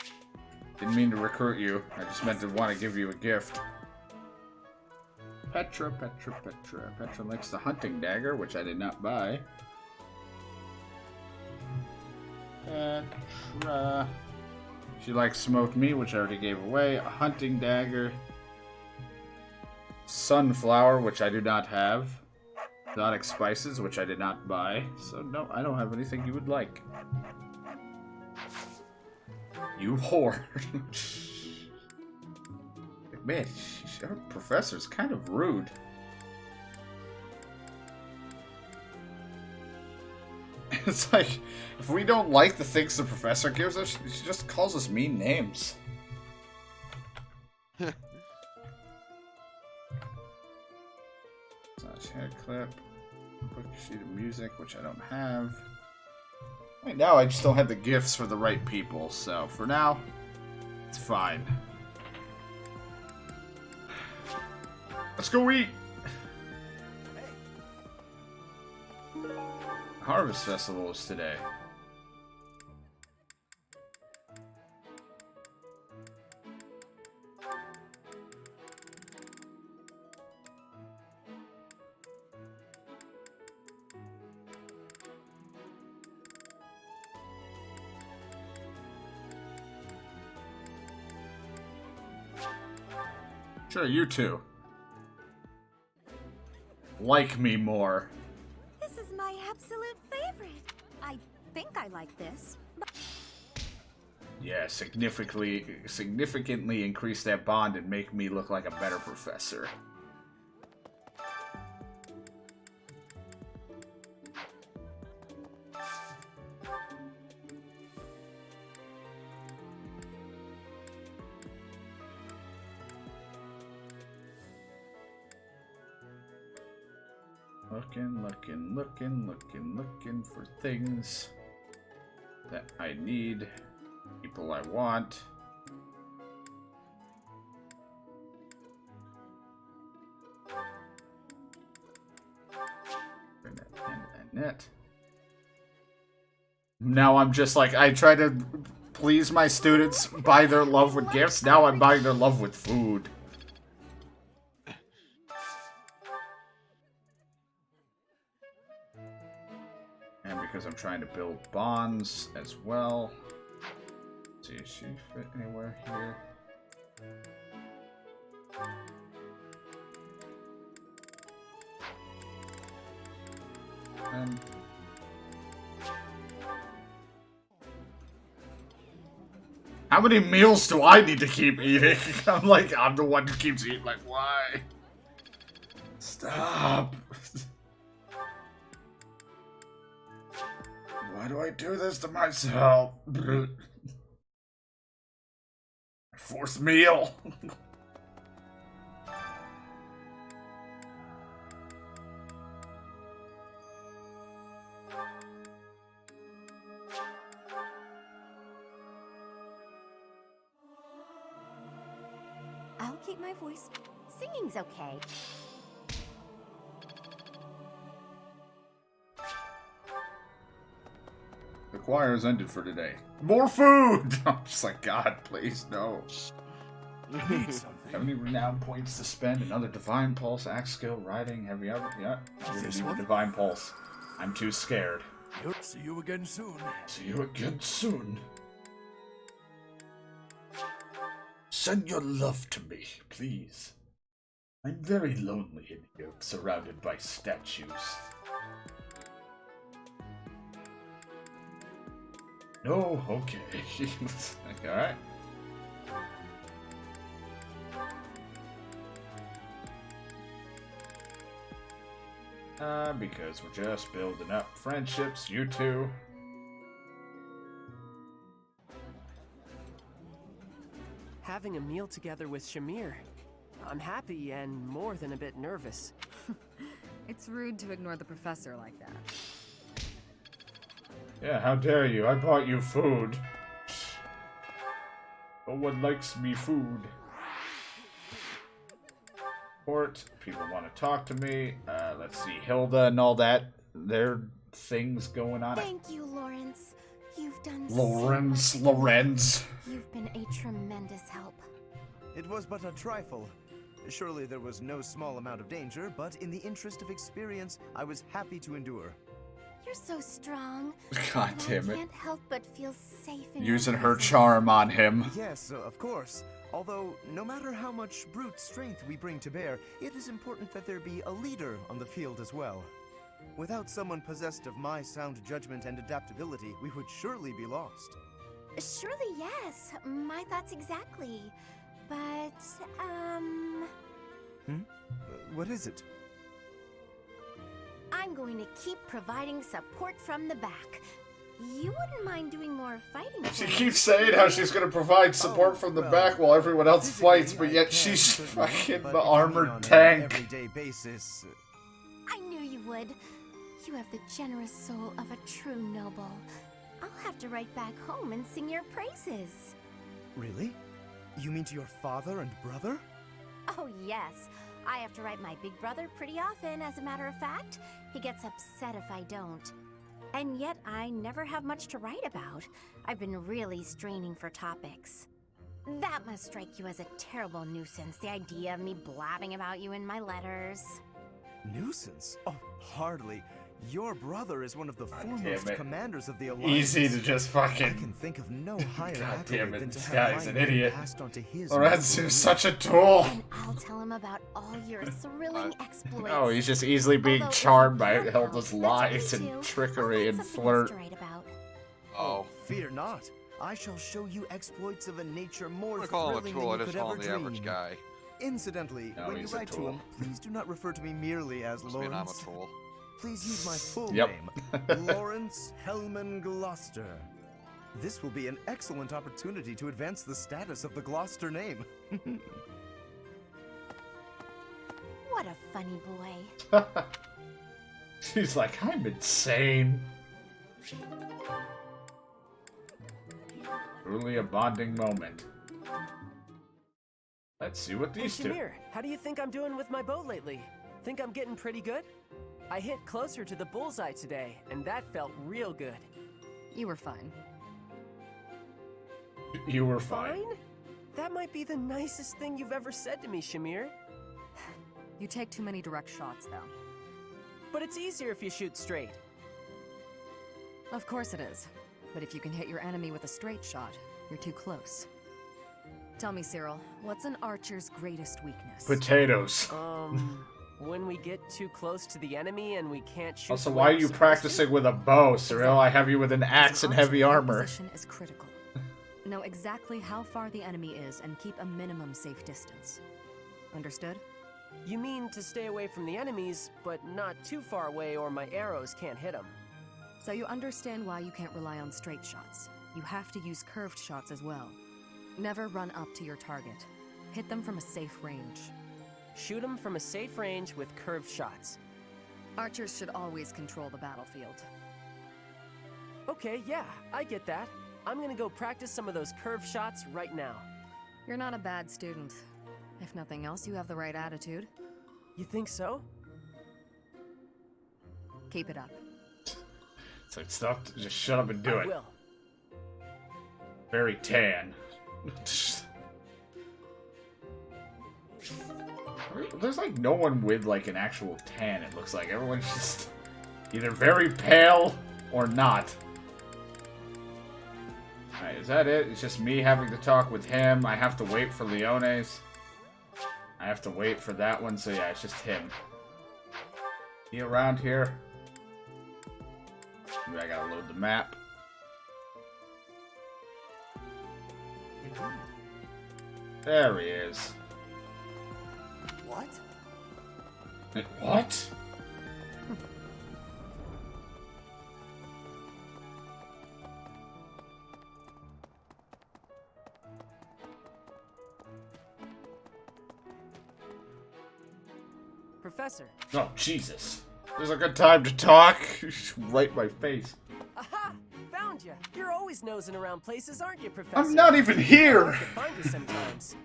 Didn't mean to recruit you. I just meant to want to give you a gift. Petra. Petra likes the hunting dagger, which I did not buy. Petra. She likes smoked meat, which I already gave away. A hunting dagger. Sunflower, which I do not have. Exotic spices, which I did not buy. So no, I don't have anything you would like. You whore. Man, our professor's kind of rude. It's like, if we don't like the things the professor gives us, she just calls us mean names. Hair clip. Book sheet of music, which I don't have. Right now, I just don't have the gifts for the right people, so for now, it's fine. Let's go eat! Harvest Festival is today. Sure, you too. Like me more. This is my absolute favorite. I think I like this. Yeah, significantly increase that bond and make me look like a better professor. Looking for things that I need, people I want. Net. Now I'm just like, I try to please my students, buy their love with gifts. Now I'm buying their love with food. Because I'm trying to build bonds as well. Let's see, does she fit anywhere here? How many meals do I need to keep eating? I'm the one who keeps eating, like, why? Stop. Why do I do this to myself? Fourth meal. I'll keep my voice. Singing's okay. The choir has ended for today. More food! I'm just like, God, please, no. Need something. 70 renown points to spend. Another divine pulse, axe skill, riding, heavy up. Yeah, I'm gonna need the divine pulse. I'm too scared. See you again soon. See you again soon. Send your love to me, please. I'm very lonely in here, surrounded by statues. No, okay. Alright. Because we're just building up friendships, you two. Having a meal together with Shamir. I'm happy and more than a bit nervous. It's rude to ignore the professor like that. Yeah, how dare you? I bought you food. No one likes me food. Port. People want to talk to me. Let's see, Hilda and all that. There are things going on. Thank you, Lawrence. You've done Lorenz. so much. Lorenz. You've been a tremendous help. It was but a trifle. Surely there was no small amount of danger, but in the interest of experience, I was happy to endure. You're so strong. God and damn I it. can't help but feel safe in Using your her presence. charm on him. Yes, of course. Although, no matter how much brute strength we bring to bear, it is important that there be a leader on the field as well. Without someone possessed of my sound judgment and adaptability, we would surely be lost. Surely, yes. My thoughts exactly. But, What is it? I'm going to keep providing support from the back. You wouldn't mind doing more fighting She for me. keeps saying how she's going to provide support from the back while everyone else fights, but yet she's fucking the armored tank. Everyday basis. I knew you would. You have the generous soul of a true noble. I'll have to write back home and sing your praises. Really? You mean to your father and brother? Oh, yes. I have to write my big brother pretty often, as a matter of fact. He gets upset if I don't. And yet, I never have much to write about. I've been really straining for topics. That must strike you as a terrible nuisance, the idea of me blabbing about you in my letters. Nuisance? Oh, hardly. Your brother is one of the foremost it. commanders of the Alliance. Easy to just fucking... I can think of no higher God damn accolade it, than this to have guy's my an name idiot. passed on to his Lorenz noble is such a tool. And I'll tell him about all your thrilling exploits. Oh, he's just easily being Although, charmed if by you can't Hilda's help, lies that's okay and too. trickery I'll and find something flirt. else to write about. Oh. Fear not. I shall show you exploits of a nature more I'm gonna call him a thrilling tool, I than you just could call ever him the dream. average guy. Incidentally, No, when you he's a write to tool. him, please do not refer to me merely as Must mean I'm a Lawrence. tool. Please use my full Yep. name, Lawrence Hellman Gloucester. This will be an excellent opportunity to advance the status of the Gloucester name. What a funny boy. She's like, I'm insane. Truly a bonding moment. Let's see what Hey, these two... Shamir, how do you think I'm doing with my bow lately? Think I'm getting pretty good? I hit closer to the bullseye today, and that felt real good. You were fine. You were fine. Fine? That might be the nicest thing you've ever said to me, Shamir. You take too many direct shots, though. But it's easier if you shoot straight. Of course it is. But if you can hit your enemy with a straight shot, you're too close. Tell me, Cyril, what's an archer's greatest weakness? Potatoes. When we get too close to the enemy and we can't shoot. Also, the why way are we're you supposed practicing with a bow, Cyril? I have you with an axe and heavy armor. Position is critical. Know exactly how far the enemy is and keep a minimum safe distance. Understood? You mean to stay away from the enemies, but not too far away or my arrows can't hit them. So you understand why you can't rely on straight shots. You have to use curved shots as well. Never run up to your target. Hit them from a safe range. Shoot them from a safe range with curved shots. Archers should always control the battlefield. Okay, yeah, I get that. I'm gonna go practice some of those curved shots right now. You're not a bad student. If nothing else, you have the right attitude. You think so? Keep it up. It's like, stop, just shut up and do I it. will. Very tan. There's like no one with like an actual tan, it looks like. Everyone's just either very pale or not. Alright, is that it? It's just me having to talk with him. I have to wait for Leone's. I have to wait for that one, so yeah, it's just him. He around here? Maybe I gotta load the map. There he is. What? What? Professor. Oh, Jesus. This is a good time to talk. Right in my face. Aha! Found you. You're always nosing around places, aren't you, Professor? I'm not even here. I have to find you sometimes.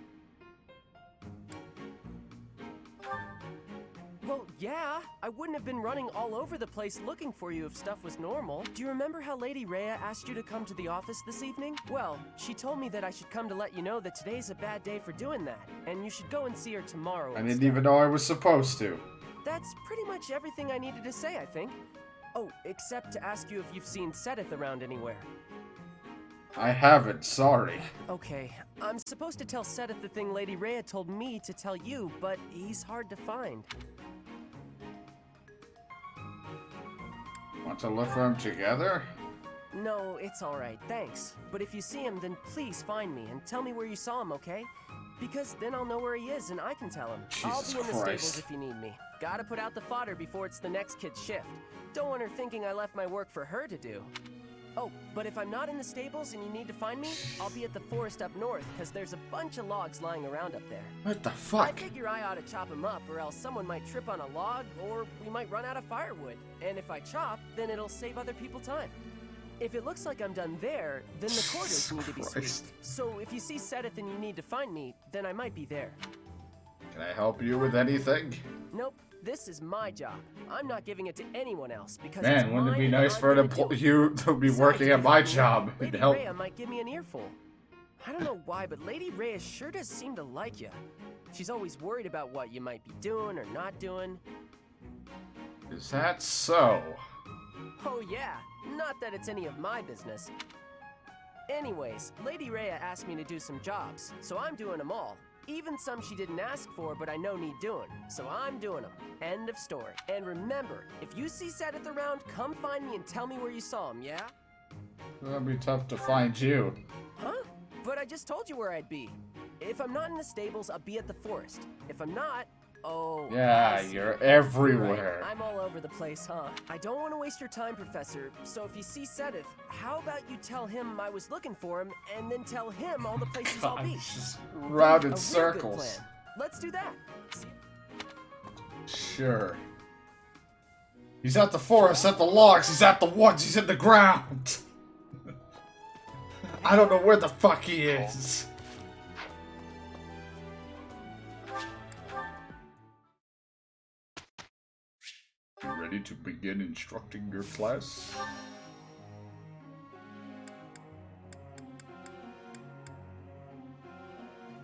Well, yeah. I wouldn't have been running all over the place looking for you if stuff was normal. Do you remember how Lady Rhea asked you to come to the office this evening? Well, she told me that I should come to let you know that today's a bad day for doing that, and you should go and see her tomorrow. I didn't even know I was supposed to. That's pretty much everything I needed to say, I think. Oh, except to ask you if you've seen Sedith around anywhere. I haven't, sorry. Okay, I'm supposed to tell Sedith the thing Lady Rhea told me to tell you, but he's hard to find. Want to look for him together? No, it's alright, thanks. But if you see him, then please find me and tell me where you saw him, okay? Because then I'll know where he is and I can tell him. I'll be in the stables if you need me. Gotta put out the fodder before it's the next kid's shift. Don't want her thinking I left my work for her to do. Oh, but if I'm not in the stables and you need to find me, I'll be at the forest up north, because there's a bunch of logs lying around up there. What the fuck? I figure I ought to chop them up, or else someone might trip on a log, or we might run out of firewood. And if I chop, then it'll save other people time. If it looks like I'm done there, then the quarters need to be swept. So if you see Sedith and you need to find me, then I might be there. Can I help you with anything? Nope. This is my job. I'm not giving it to anyone else because Man, wouldn't it be nice for you to be working at my job and Lady help? Rhea might give me an earful. I don't know why, but Lady Rhea sure does seem to like you. She's always worried about what you might be doing or not doing. Is that so? Oh yeah, not that it's any of my business. Anyways, Lady Rhea asked me to do some jobs, so I'm doing them all. Even some she didn't ask for, but I know need doing. So I'm doing them. End of story. And remember, if you see Sedith around, come find me and tell me where you saw him, yeah? That'd be tough to find you. Huh? But I just told you where I'd be. If I'm not in the stables, I'll be at the forest. If I'm not, oh... Yeah, you're everywhere. Right. I'm all over the place, huh? I don't want to waste your time, Professor, so if you see Sedith, how about you tell him I was looking for him, and then tell him all the places I'll be? Just round in circles. Let's do that. Sure. He's at the forest, at the logs, he's at the woods, he's in the ground. I don't know where the fuck he is. You ready to begin instructing your class?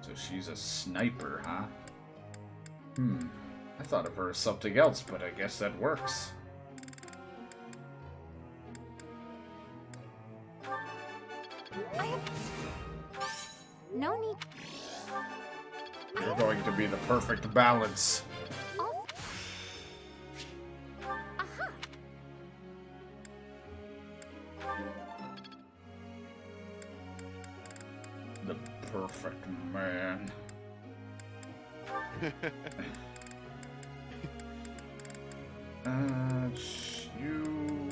So she's a sniper, huh? I thought of her as something else, but I guess that works. No need. You're going to be the perfect balance. Aha! The perfect man. You...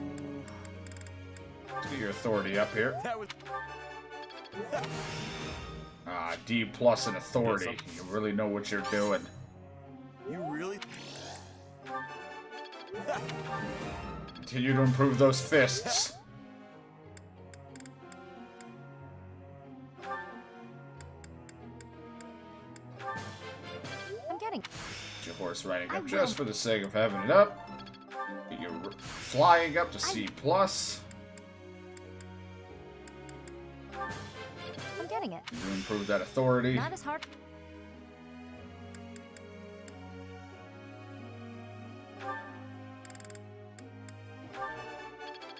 Let's get your authority up here. D plus in authority. You really know what you're doing. You really? Continue to improve those fists. I'm getting. Get your horse riding up just for the sake of having it up. Get your flying up to C plus. I'm getting it. You improve that authority. Not as hard.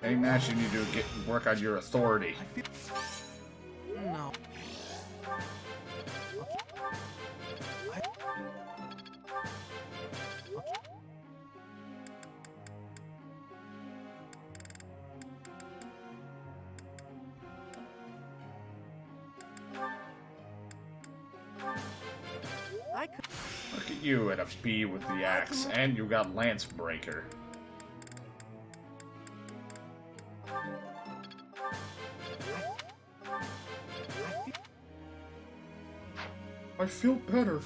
Hey, Nash, you need to work on your authority. No. I could... Look at you at a B with the axe, and you got Lance Breaker. I feel better.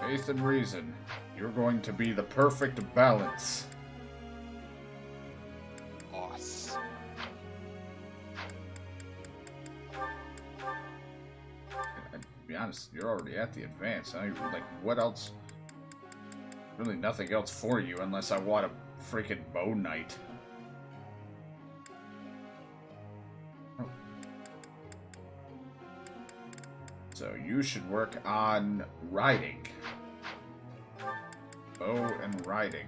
Faith and reason. You're going to be the perfect balance. Awesome. To be honest, you're already at the advance. Like, what else? Really nothing else for you unless I want a freaking bow knight. Oh. So you should work on riding. Bow and riding.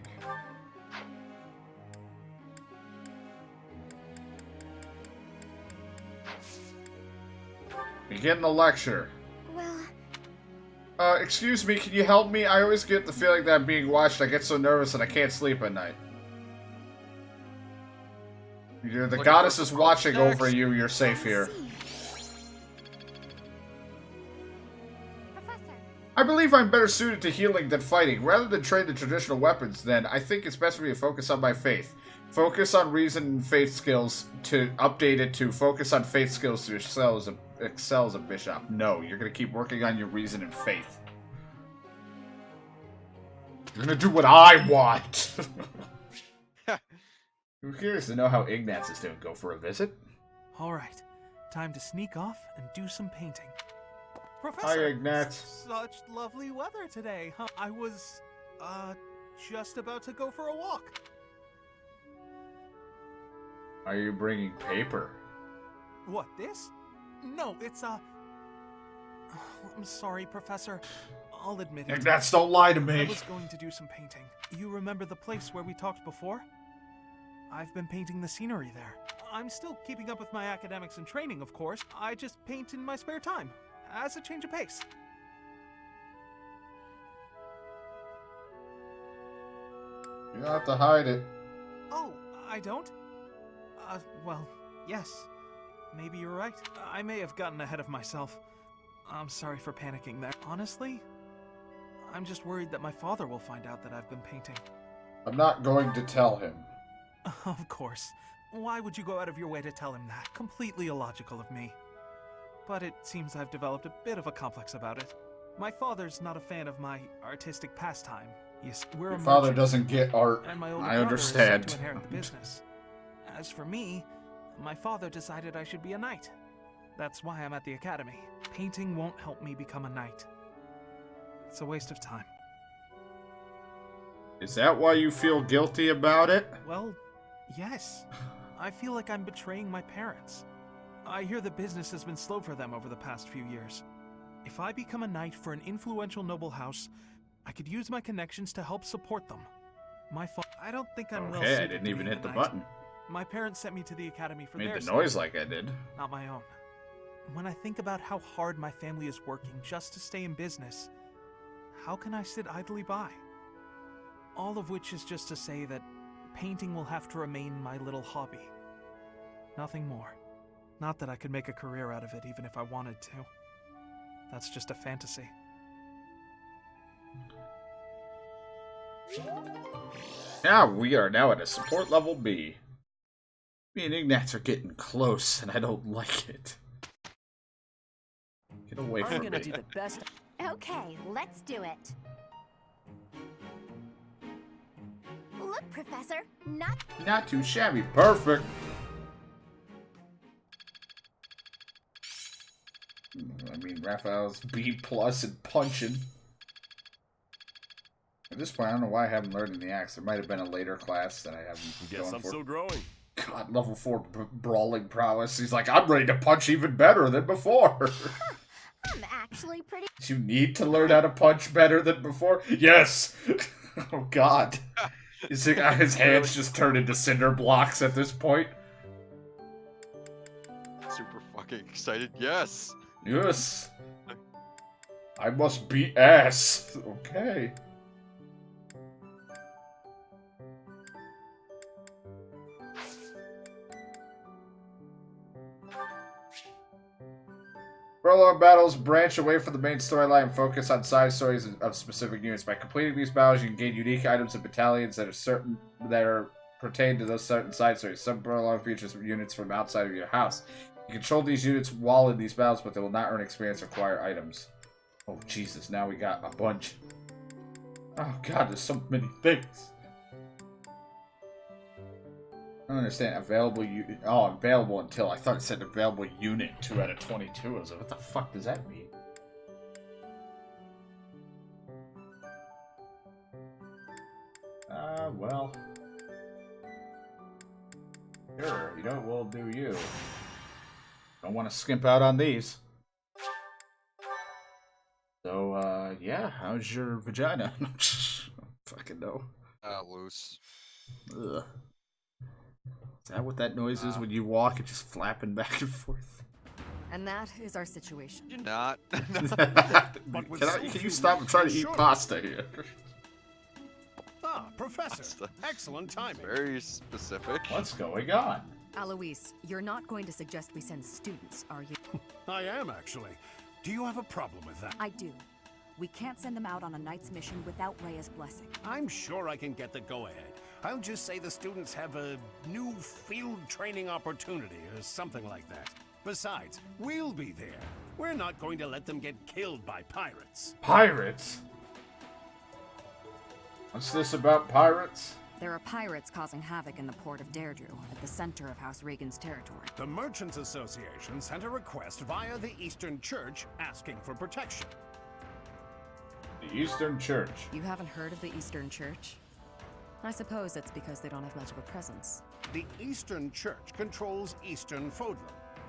Begin the lecture. Excuse me, can you help me? I always get the feeling that I'm being watched. I get so nervous that I can't sleep at night. The goddess is watching over you. You're safe here. I believe I'm better suited to healing than fighting. Rather than train the traditional weapons, then, I think it's best for me to focus on my faith. Focus on reason and faith skills to update it to focus on faith skills to excel as a bishop. No, you're going to keep working on your reason and faith. You're going to do what I want. I'm curious to know how Ignatz is doing. Go for a visit? Alright, time to sneak off and do some painting. Professor, Hi, Ignatz. Such lovely weather today, huh? I was, just about to go for a walk. Are you bringing paper? What, this? No, it's, I'm sorry, Professor. I'll admit it. Ignatz, don't lie to me. I was going to do some painting. You remember the place where we talked before? I've been painting the scenery there. I'm still keeping up with my academics and training, of course. I just paint in my spare time, as a change of pace. You don't have to hide it. Oh, I don't? Well, yes. Maybe you're right. I may have gotten ahead of myself. I'm sorry for panicking there. Honestly, I'm just worried that my father will find out that I've been painting. I'm not going to tell him. Of course. Why would you go out of your way to tell him that? Completely illogical of me. But it seems I've developed a bit of a complex about it. My father's not a fan of my artistic pastime. Yes, we're Your father doesn't get art. And my older I brother understand. is set to inherit the business. As for me, my father decided I should be a knight. That's why I'm at the academy. Painting won't help me become a knight. It's a waste of time. Is that why you feel guilty about it? Well, yes. I feel like I'm betraying my parents. I hear the business has been slow for them over the past few years. If I become a knight for an influential noble house, I could use my connections to help support them. I don't think I'm well Okay, suited I didn't to even being hit a the knight. button. My parents sent me to the academy for Made their the noise sake, like I did. not my own. When I think about how hard my family is working just to stay in business, how can I sit idly by? All of which is just to say that painting will have to remain my little hobby. Nothing more. Not that I could make a career out of it even if I wanted to. That's just a fantasy. Now we are now at a support level B. Me and Ignatz are getting close, and I don't like it. Get away I'm from gonna me. do the best. Okay, let's do it. Look, Professor, Not too shabby. Perfect. I mean, Raphael's B+ and punching. At this point, I don't know why I haven't learned in the axe. There might have been a later class that I haven't Guess gone I'm for. still growing. God, level 4 brawling prowess. He's like, I'm ready to punch even better than before. I'm actually pretty. You need to learn how to punch better than before? Yes! Oh, God. His hands just turn into cinder blocks at this point. Super fucking excited. Yes! Yes! I must beat ass. Okay. Prologue battles branch away from the main storyline and focus on side stories of specific units. By completing these battles, you can gain unique items and battalions that are pertain to those certain side stories. Some prologue features units from outside of your house. You control these units while in these battles, but they will not earn experience or acquire items. Oh Jesus! Now we got a bunch. Oh God, there's so many things. I don't understand. Available available until. I thought it said available unit 2 out of 22. I was like, what the fuck does that mean? Well. Sure, you know, we'll do you. Don't want to skimp out on these. So, yeah, how's your vagina? Fucking no. Loose. Ugh. Is that what that noise is when you walk? It's just flapping back and forth. And that is our situation. You're not. Can you stop and try to eat pasta here? Ah, Professor. Excellent timing. Very specific. What's going on? Alois, you're not going to suggest we send students, are you? I am, actually. Do you have a problem with that? I do. We can't send them out on a knight's mission without Rhea's blessing. I'm sure I can get the go-ahead. I'll just say the students have a new field training opportunity or something like that. Besides, we'll be there. We're not going to let them get killed by pirates. Pirates? What's this about pirates? There are pirates causing havoc in the port of Deirdre, at the center of House Regan's territory. The Merchants Association sent a request via the Eastern Church asking for protection. The Eastern Church? You haven't heard of the Eastern Church? I suppose it's because they don't have much of a presence. The Eastern Church controls Eastern Fodlan.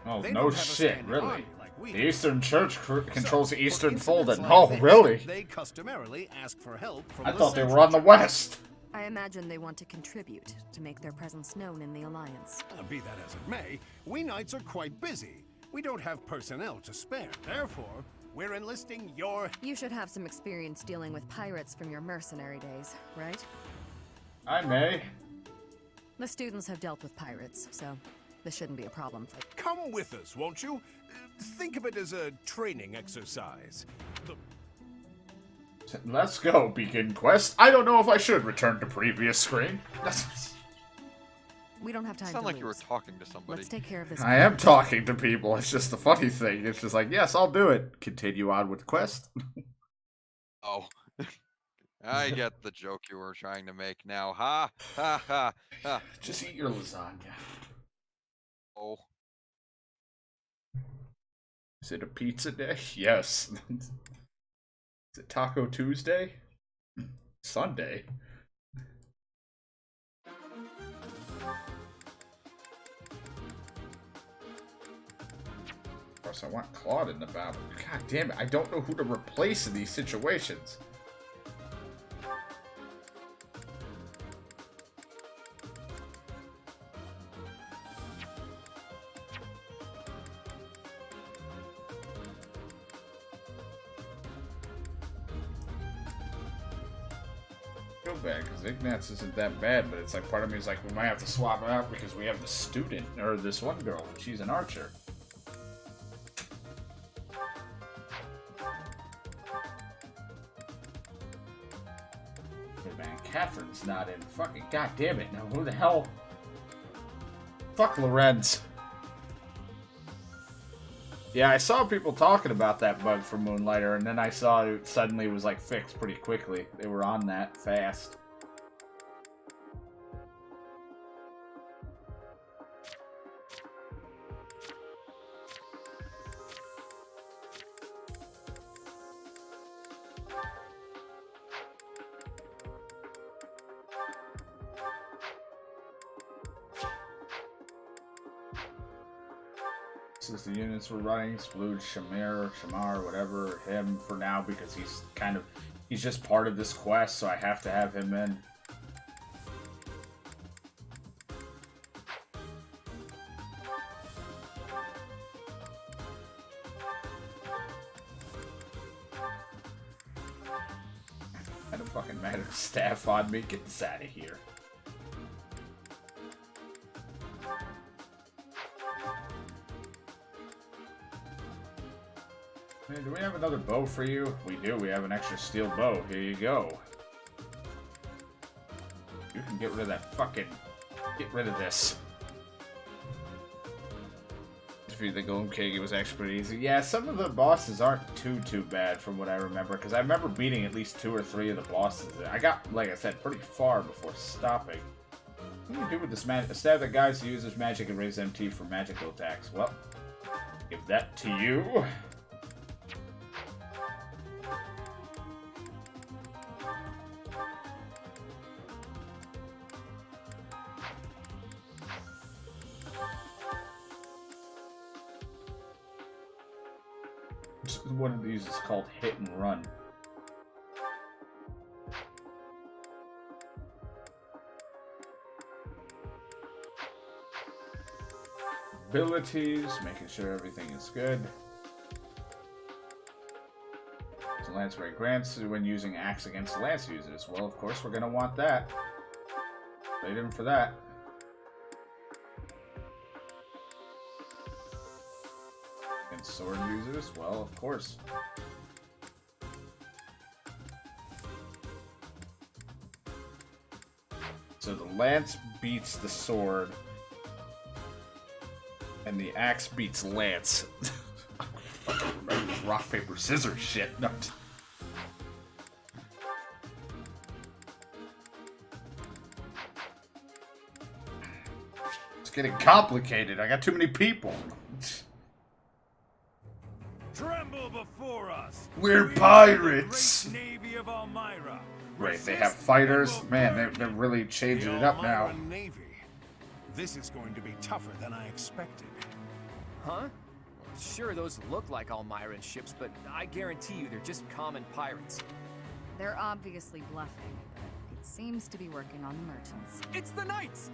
Oh, They no don't have a shit, standing really? army like we The do. Eastern Church controls the Eastern Incidents Folden. like Oh, this, really? They customarily ask for help from I the thought they Central were on the Church. West. I imagine they want to contribute to make their presence known in the Alliance. Be that as it may, we knights are quite busy. We don't have personnel to spare. Therefore, we're enlisting your... You should have some experience dealing with pirates from your mercenary days, right? I may. The students have dealt with pirates, so this shouldn't be a problem for them. Come with us, won't you? Think of it as a training exercise. Let's go, Beacon Quest. I don't know if I should return to previous screen. We don't have time Sound to like lose. you were talking to somebody. Let's take care of this. I am talking to people. It's just the funny thing. It's just like, yes, I'll do it. Continue on with the quest. Oh. I get the joke you were trying to make now. Ha! Ha ha ha. Just eat your lasagna. Oh. Is it a pizza day? Yes. Is it Taco Tuesday? Sunday? Of course, I want Claude in the battle. God damn it, I don't know who to replace in these situations. Feel bad because Ignatz isn't that bad, but it's like part of me is like we might have to swap it out because we have the student or this one girl. She's an archer. Hey man, Catherine's not in. Fucking god damn it! Now who the hell? Fuck Lorenz. Yeah, I saw people talking about that bug for Moonlighter, and then I saw it suddenly was like fixed pretty quickly. They were on that fast. Since the units were running, exclude Shamar, whatever, him for now because he's just part of this quest, so I have to have him in. I don't fucking matter. Staff on me. Get this out of here. Do we have another bow for you? We do. We have an extra steel bow. Here you go. You can get rid of that fucking... Get rid of this. Defeat the Golem King, it was actually pretty easy. Yeah, some of the bosses aren't too bad from what I remember, because I remember beating at least 2 or 3 of the bosses. I got, like I said, pretty far before stopping. What do you do with this magic? Stab the guys who use this magic and raise MT for magical attacks. Well, give that to you. One of these is called Hit and Run. Abilities, making sure everything is good. So Lance Ray grants when using axe against Lance users. Well, of course, we're going to want that. Played him for that. And sword users, well, of course. So the lance beats the sword, and the axe beats lance. Rock, paper, scissors shit. No. It's getting complicated. I got too many people. Tremble before us. We're pirates. The great Navy of Elmira. Right, they have fighters. Man, they're really changing it up now. Navy. This is going to be tougher than I expected. Huh? Sure, those look like Almiran ships, but I guarantee you they're just common pirates. They're obviously bluffing, but it seems to be working on the merchants. It's the knights!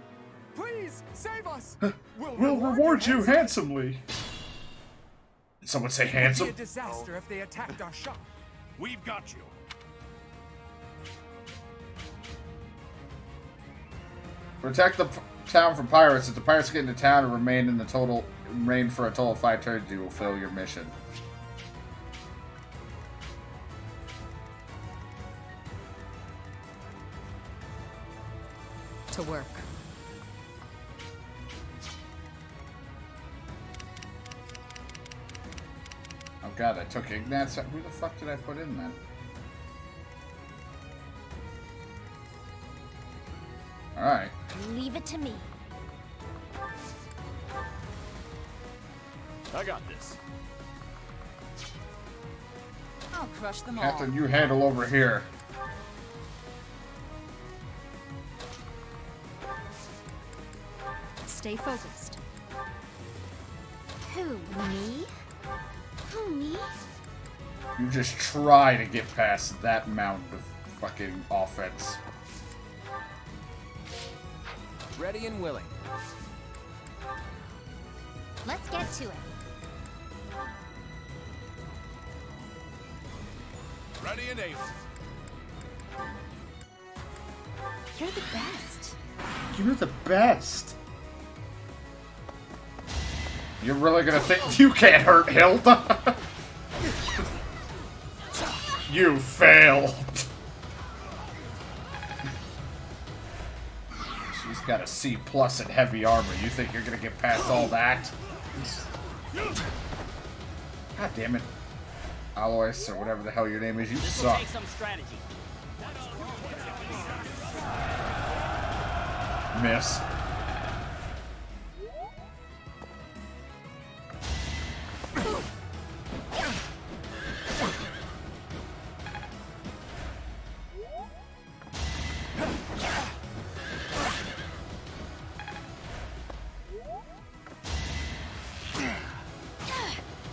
Please, save us! We'll reward you handsomely. Someone say handsome? It'd be a disaster if they attacked our shop. We've got you. Protect the town from pirates. If the pirates get into town and remain for a total of 5 turns, you will fail your mission. To work. Oh god, I took Ignat's. Who the fuck did I put in then? Alright. Leave it to me. I got this. I'll crush them all. Captain, you handle over here. Stay focused. Who, me? Who, me? You just try to get past that mound of fucking offense. Ready and willing. Let's get to it. Ready and able. You're the best. You're the best. You're really gonna think you can't hurt Hilda? You failed. She's got a C+ in heavy armor. You think you're gonna get past all that? God damn it. Alois, or whatever the hell your name is, you suck. Take some strategy. Miss.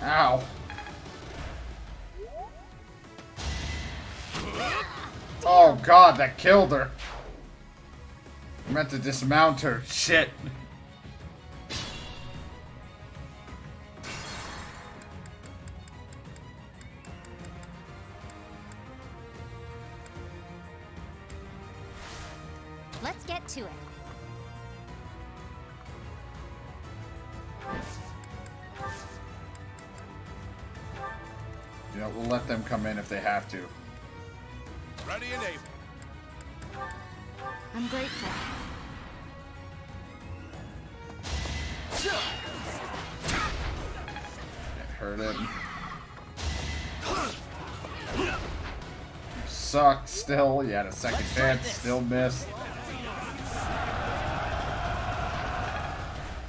Ow. Oh god, that killed her. I meant to dismount her. Shit. Let's get to it. we'll let them come in if they have to. Ready and able. I'm grateful. It hurt him. You suck still. You had a second chance. Still missed.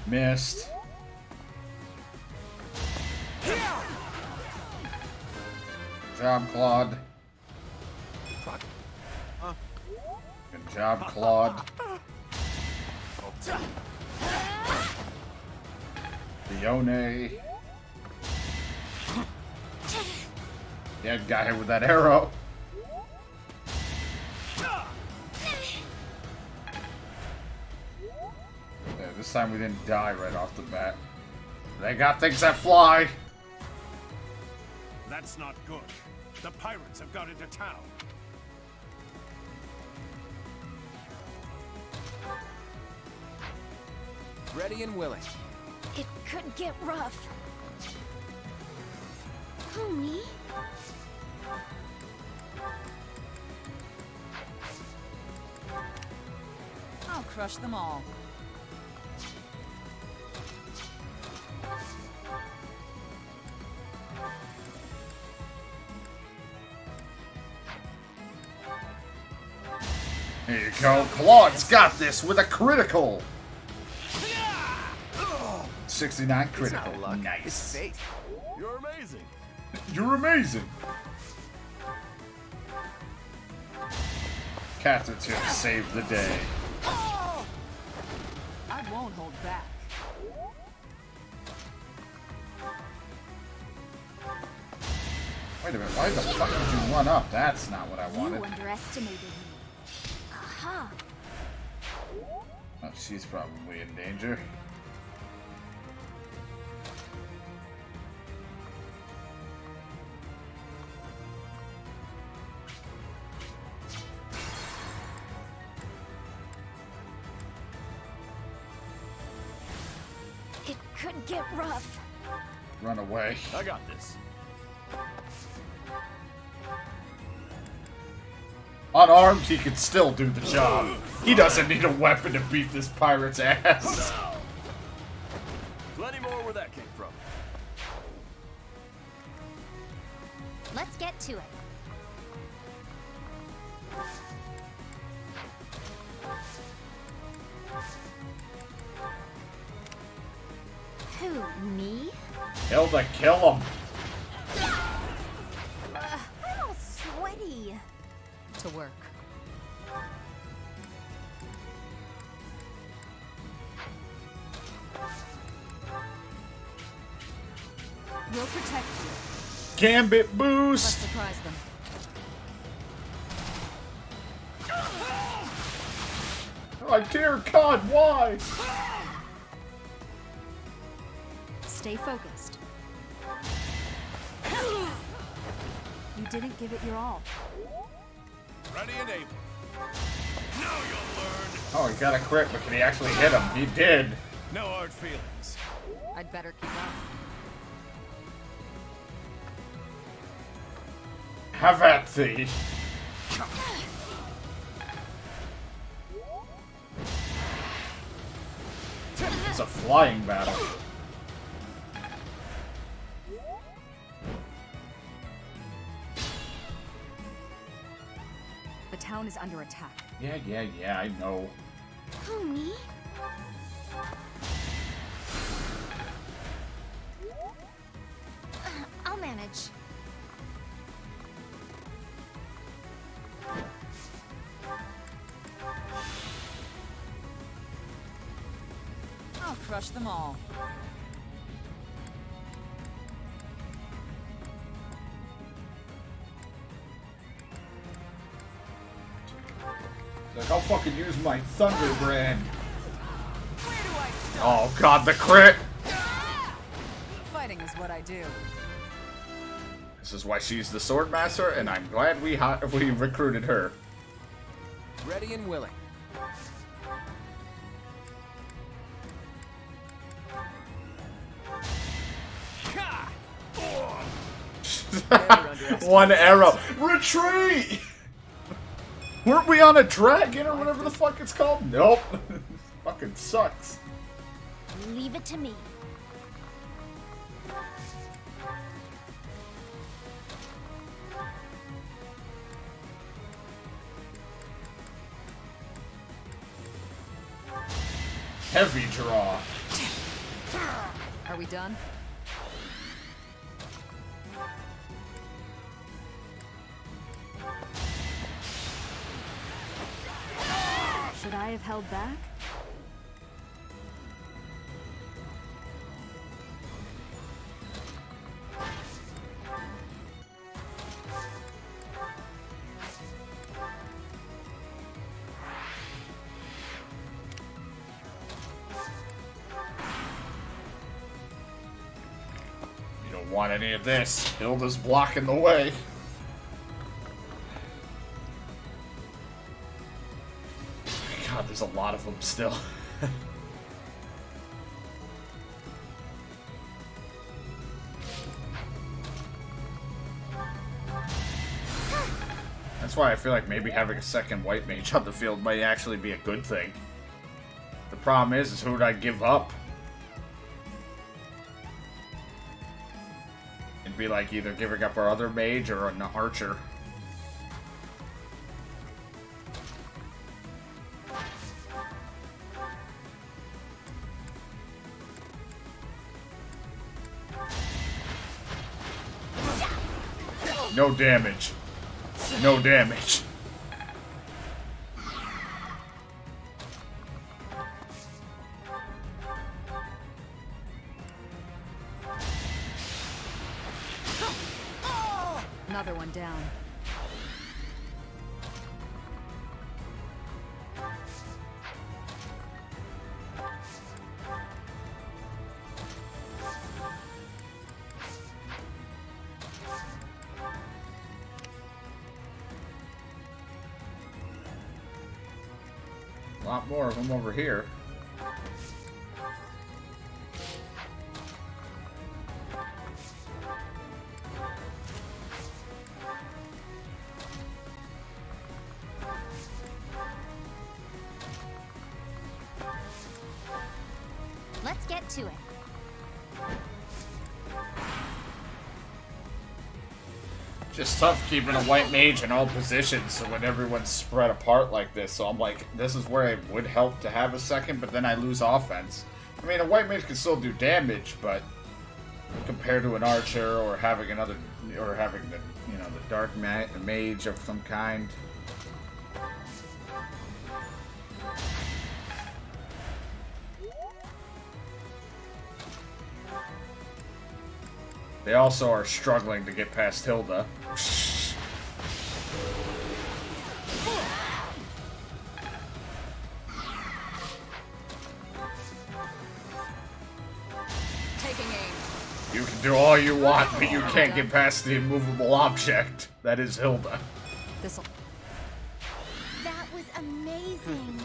Missed. Good job, Claude. Good job, Claude. Leone. Yeah, got hit with that arrow. Yeah, this time we didn't die right off the bat. They got things that fly. That's not good. The pirates have got into town. Ready and willing. It could get rough. Who, me? I'll crush them all. Here you go. Claude's got this with a critical. 69 critical. Nice. It's fate. You're amazing. You're amazing. Catherine saved the day. I won't hold back. Wait a minute. Why the fuck did you run up? That's not what I wanted. You underestimated me. Aha. Oh, she's probably in danger. It could get rough. Run away. I got this. Unarmed, he can still do the job. He doesn't need a weapon to beat this pirate's ass. Plenty more where that came from. Let's get to it. Who, me? Hilda, kill him. I'm all sweaty. To work. We'll protect you. Gambit Let's boost. surprise them. Oh, dear God, why? Stay focused. You didn't give it your all. Ready and able. Now you'll learn. Oh, he got a crit, but can he actually hit him? He did. No hard feelings. I'd better keep up. Have at thee. It's a flying battle. The town is under attack. Yeah, I know. Who, me? I'll manage. I'll crush them all. Like, I'll fucking use my Thunder Brand. Oh God, the crit! Fighting is what I do. This is why she's the Sword Master, and I'm glad we recruited her. Ready and willing. That One arrow. Retreat! Weren't we on a dragon or whatever the fuck it's called? Nope. Fucking sucks. Leave it to me. Heavy draw. Are we done? Should I have held back? You don't want any of this. Hilda's blocking the way. God, there's a lot of them still. That's why I feel like maybe having a second white mage on the field might actually be a good thing. The problem is who would I give up? It'd be like either giving up our other mage or an archer. No damage. No damage. Another one down. A lot more of them over here. Let's get to it. Just tough keeping a white mage in all positions so when everyone's spread apart like this. So I'm like, this is where it would help to have a second, but then I lose offense. I mean, a white mage can still do damage, but compared to an archer or having another, or having the, you know, the dark mage of some kind. They also are struggling to get past Hilda. Taking aim. You can do all you want, but you can't get past the immovable object. That is Hilda. This'll. That was amazing.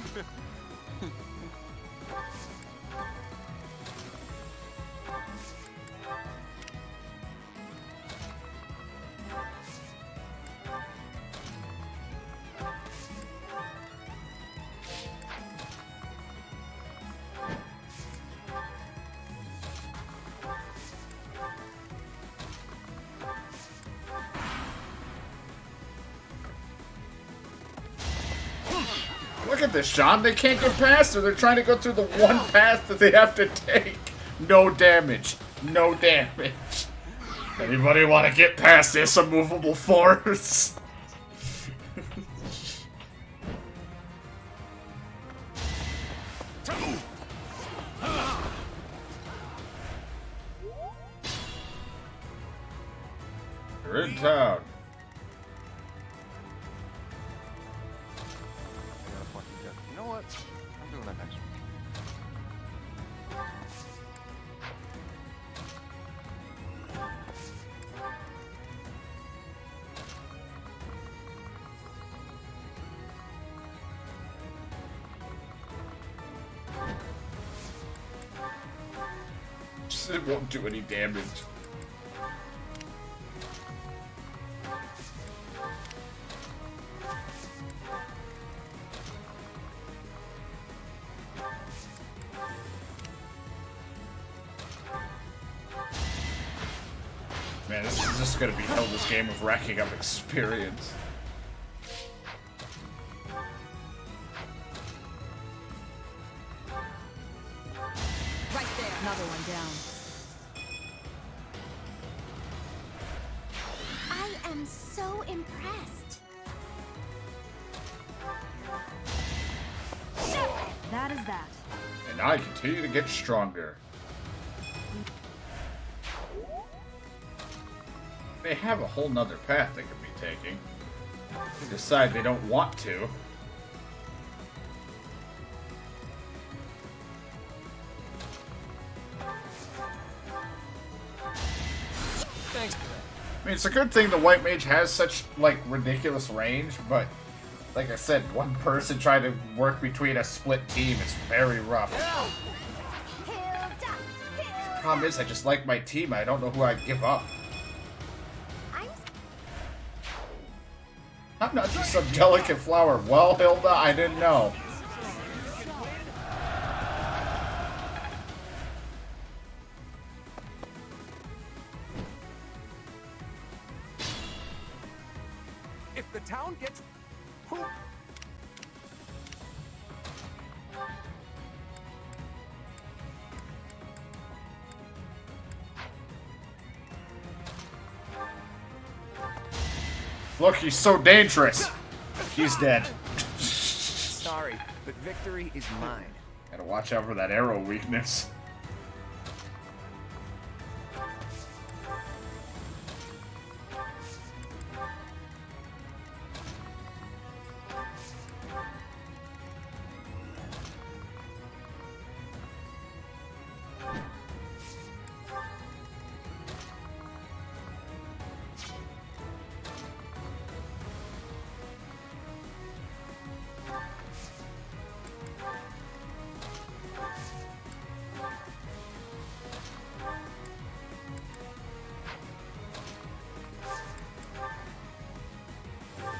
Look at this, Sean. They can't get past her. They're trying to go through the one path that they have to take. No damage. No damage. Anybody want to get past this immovable force? You're in town. You know what? I'm doing that next week. It won't do any damage. is just gonna be Hilda's game of racking up experience. Right there. Another one down. I am so impressed. That is that. And I continue to get stronger. They have a whole nother path they could be taking. They decide they don't want to. Thanks. I mean, it's a good thing the White Mage has such, like, ridiculous range, but like I said, one person trying to work between a split team is very rough. The problem is, I just like my team. I don't know who I'd give up. I'm not just some delicate flower. Well, Hilda, I didn't know. If the town gets... Look, he's so dangerous. He's dead. Sorry, but victory is mine. Gotta watch out for that arrow weakness.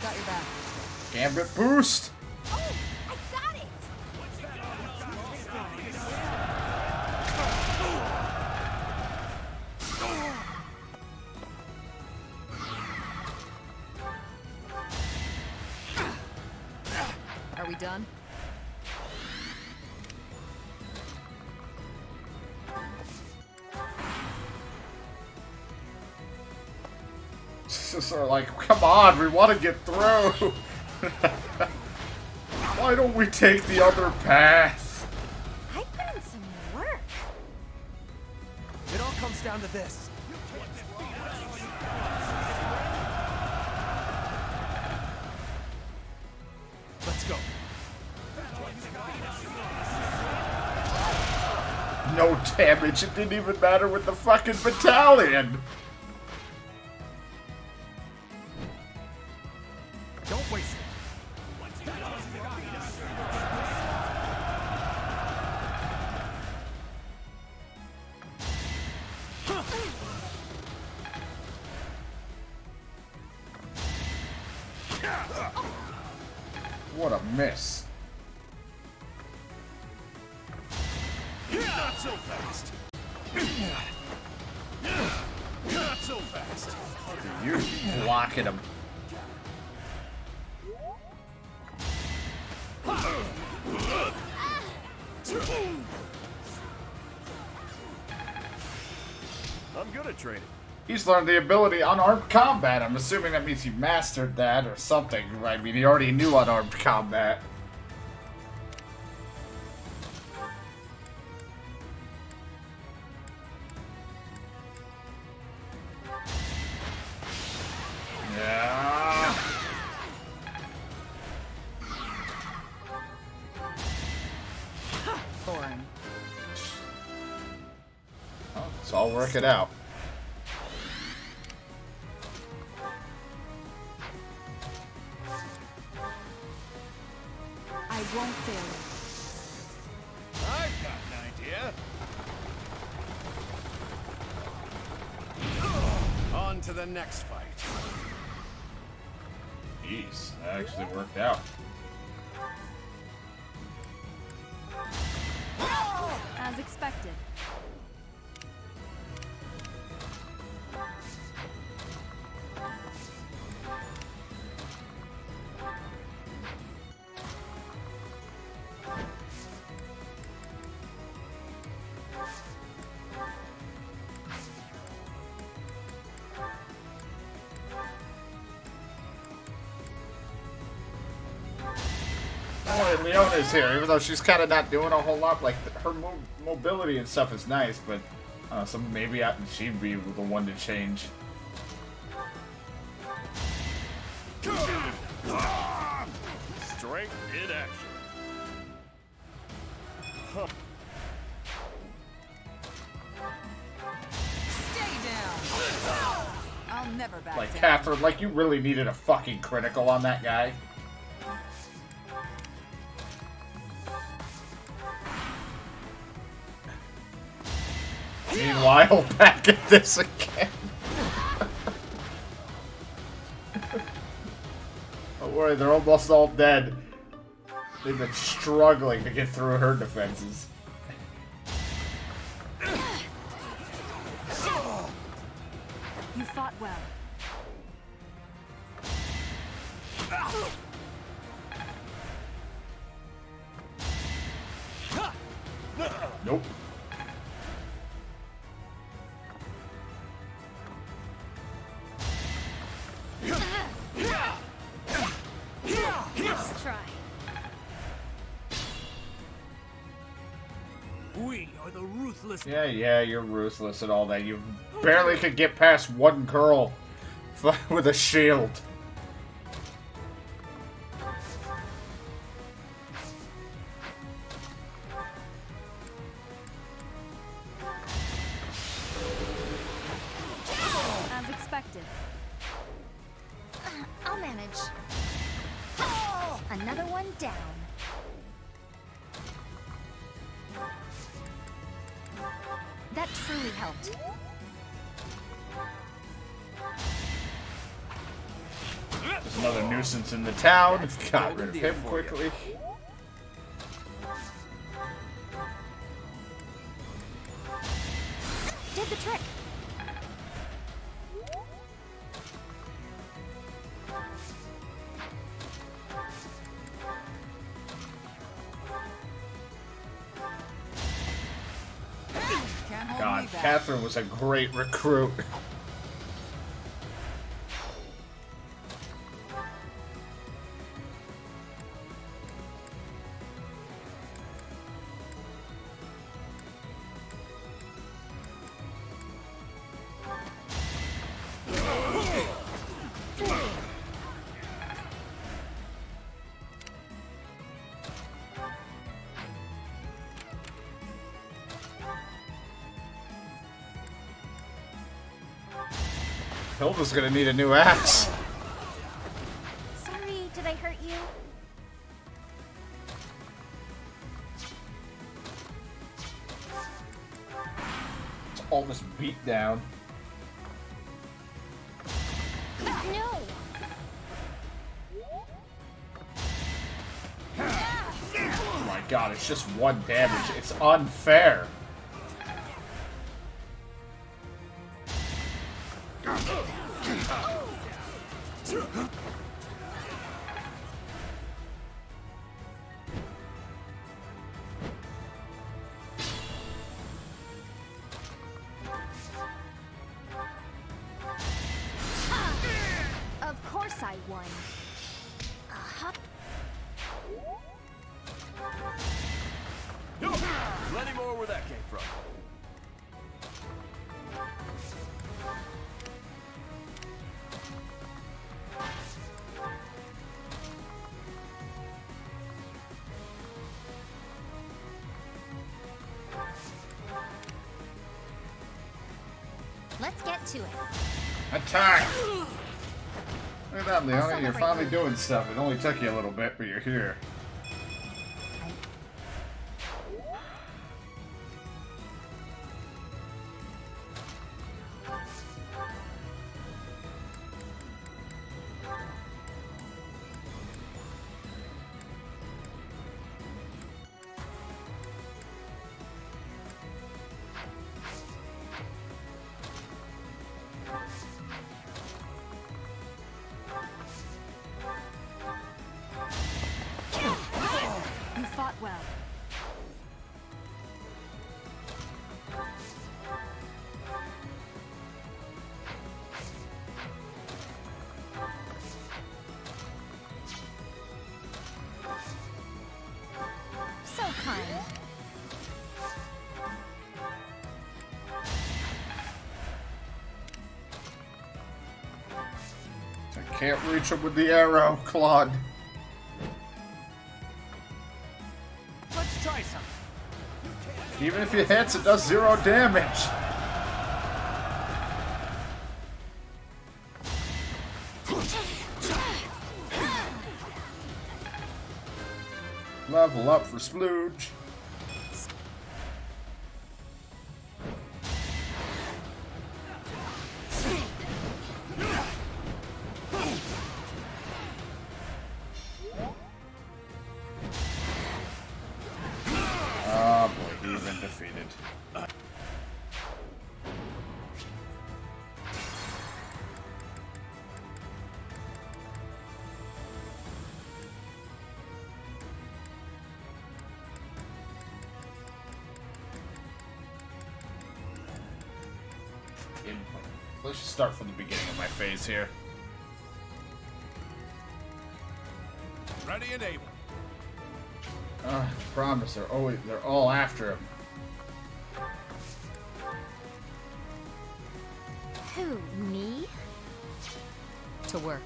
Got your back. Gambit boost! Oh, I got it! Are we done? Sort of like, come on, we want to get through. Why don't we take the other path? I put in some work. It all comes down to this. Let's go. No damage, it didn't even matter with the fucking battalion. Don't waste it. What a miss. Not so fast. Not so fast. You're blocking him. I'm good at training. He's learned the ability unarmed combat. I'm assuming that means he mastered that or something. I mean, he already knew unarmed combat. Yeah. Boring. Oh, it's all working out. I won't fail I've got an idea. On to the next fight. Jeez, that actually worked out. As expected. worry, Leona's here, even though she's kind of not doing a whole lot. Like, her mobility and stuff is nice, but so maybe she'd be the one to change. Strength in action. Huh. Stay down. I'll never back Like, down. Catherine, like, you really needed a fucking critical on that guy. Meanwhile, back at this again. Don't worry, they're almost all dead. They've been struggling to get through her defenses. You fought well. Nope. Let's try. We are the ruthless. Yeah, you're ruthless and all that. You barely could get past one girl with a shield. As expected. I'll manage. Another one down. That truly helped. There's another nuisance in the town. Got rid of him quickly. Did the trick. God, Catherine was a great recruit. Hilda's gonna need a new axe. Sorry, did I hurt you? It's almost beat down. No! Oh my god, it's just one damage. It's unfair. Of course I won. Plenty more where that came from. Let's get to it. Attack! Look at that, Leona. You're celebrate finally you. doing stuff. It only took you a little bit, but you're here. You fought well. Can't reach him with the arrow, Claude. Let's try something. Even if he hits, it does 0 damage. Level up for Splooge. Oh boy, he's been defeated. Let's just start from the beginning of my phase here. Ready and able. Promise, they're all after him. Who, me? To work.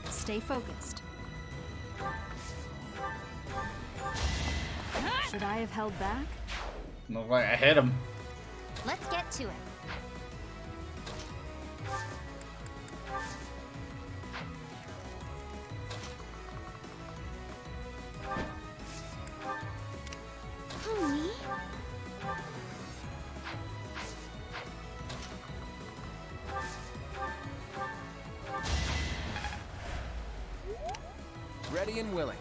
Stay focused. Should I have held back? No way, I hit him. Let's get to it. Who, me? Ready and willing.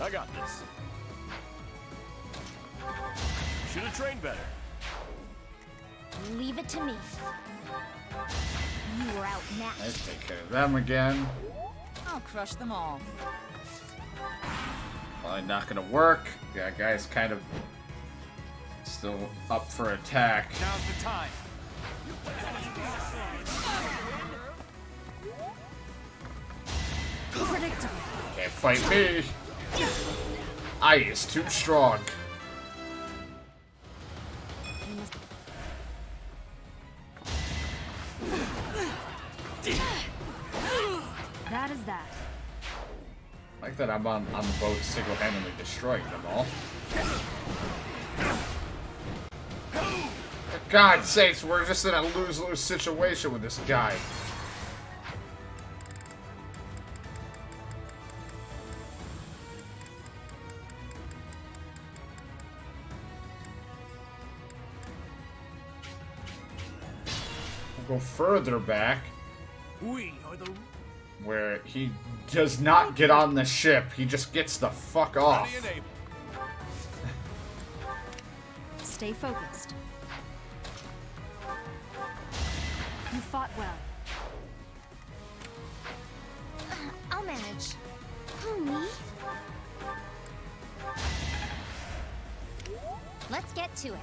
I got this. Should have trained better. Leave it to me. You were outmatched. Let's take care of them again. I'll crush them all. Probably not gonna work. Yeah, guy's kind of still up for attack. Now's the time. Predictable. Can't fight me. I is too strong. That is that. I like that I'm on the boat single-handedly destroying them all. For God's sakes, we're just in a lose-lose situation with this guy. We'll go further back. We are the Where he does not get on the ship. He just gets the fuck off. Stay focused. You fought well. I'll manage. Who, me? Let's get to it.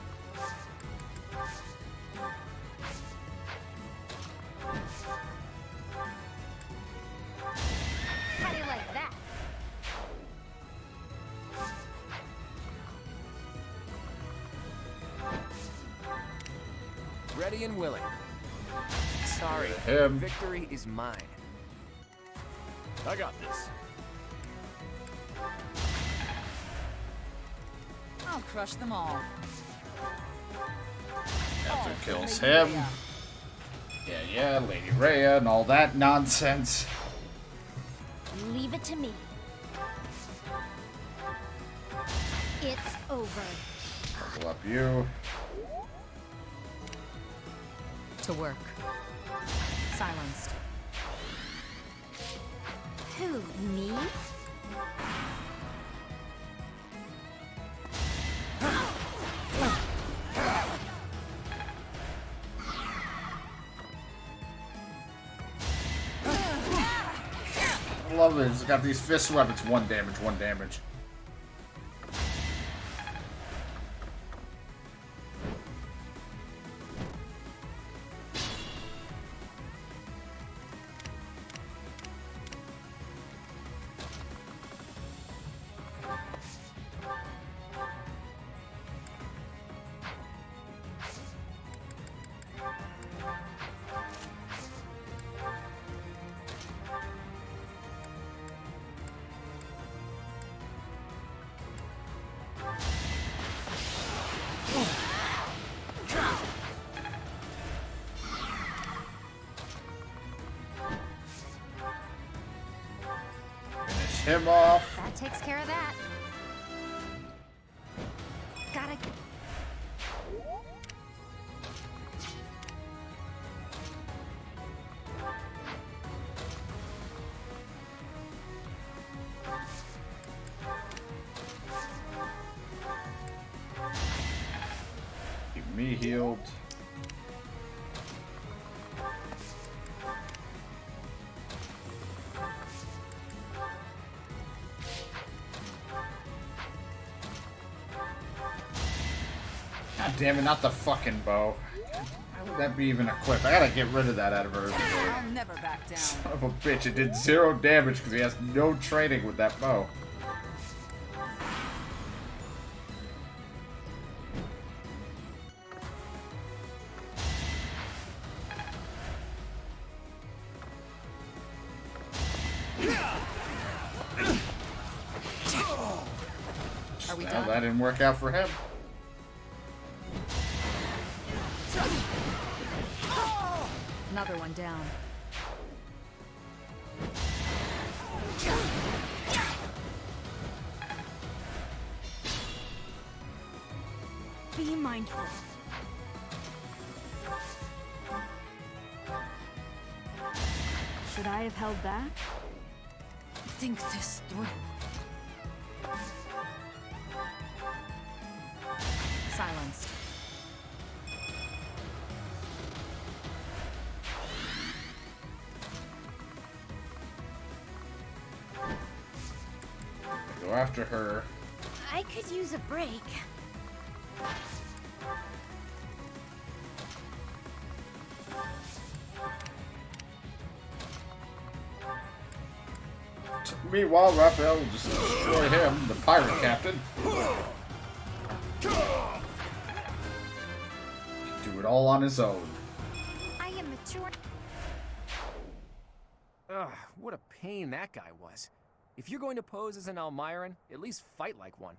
How do you like that? Ready and willing. Sorry, Him. victory is mine. I got this. I'll crush them all. After kills him. Yeah, Lady Rhea and all that nonsense. Leave it to me. It's over. Level up you. To work. Silenced. Who, me? I love it. He's got these fist weapons. 1 damage, 1 damage. him off. That takes care of that. Gotta... Keep me healed. God damn it, not the fucking bow. How would that be even equipped? I gotta get rid of that out of her. I'll never back down. Son of a bitch, it did 0 damage because he has no training with that bow. Are we Well, done? that didn't work out for him. Another one down. Be mindful. Should I have held back? Think this through. Silenced. Go after her. I could use a break. Meanwhile, Raphael will just destroy him, the pirate captain. Do it all on his own. I am mature. Ugh, what a pain that guy was. If you're going to pose as an Almiran, at least fight like one.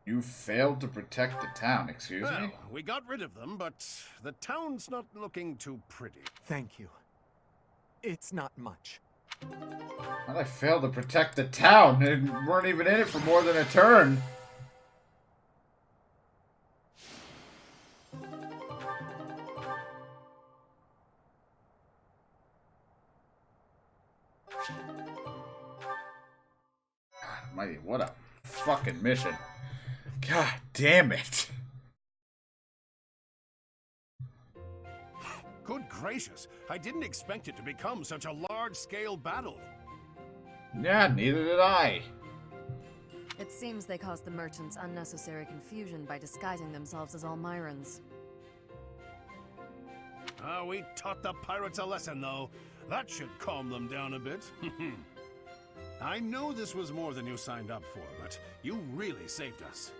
You failed to protect the town, excuse Well, me? we got rid of them, but the town's not looking too pretty. Thank you. It's not much. How'd I fail to protect the town? They weren't even in it for more than a turn. God almighty, what a fucking mission. God damn it. Good gracious, I didn't expect it to become such a large-scale battle. Yeah, neither did I. It seems they caused the merchants unnecessary confusion by disguising themselves as Almirans. We taught the pirates a lesson, though. That should calm them down a bit. I know this was more than you signed up for, but you really saved us.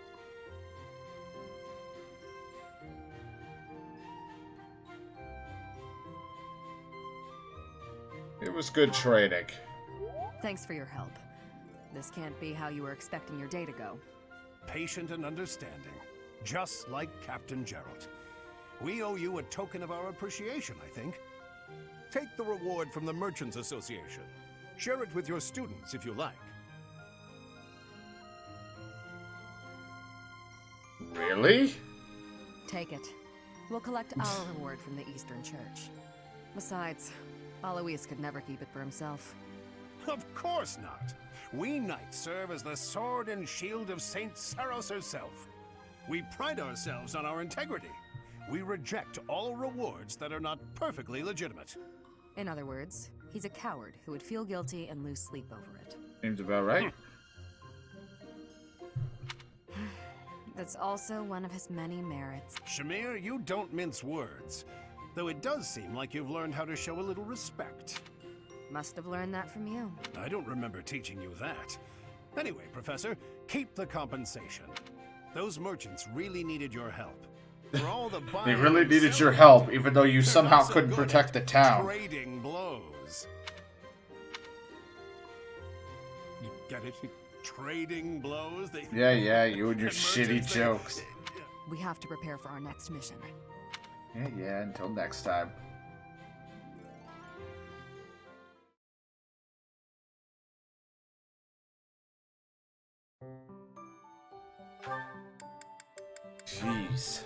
It was good trading. Thanks for your help. This can't be how you were expecting your day to go. Patient and understanding, just like Captain Gerald. We owe you a token of our appreciation, I think. Take the reward from the Merchants Association. Share it with your students if you like. Really? Take it. We'll collect our reward from the Eastern Church. Besides, Alois could never keep it for himself. Of course not. We knights serve as the sword and shield of Saint Saros herself. We pride ourselves on our integrity. We reject all rewards that are not perfectly legitimate. In other words, he's a coward who would feel guilty and lose sleep over it. Seems about right. That's also one of his many merits. Shamir, you don't mince words. Though it does seem like you've learned how to show a little respect. Must have learned that from you. I don't remember teaching you that. Anyway, Professor, keep the compensation. Those merchants really needed your help. For all the They really needed your help, even though you somehow couldn't protect the town. Trading blows. You get it? Trading blows? Yeah, you and your shitty jokes. We have to prepare for our next mission. Yeah, until next time. Jeez.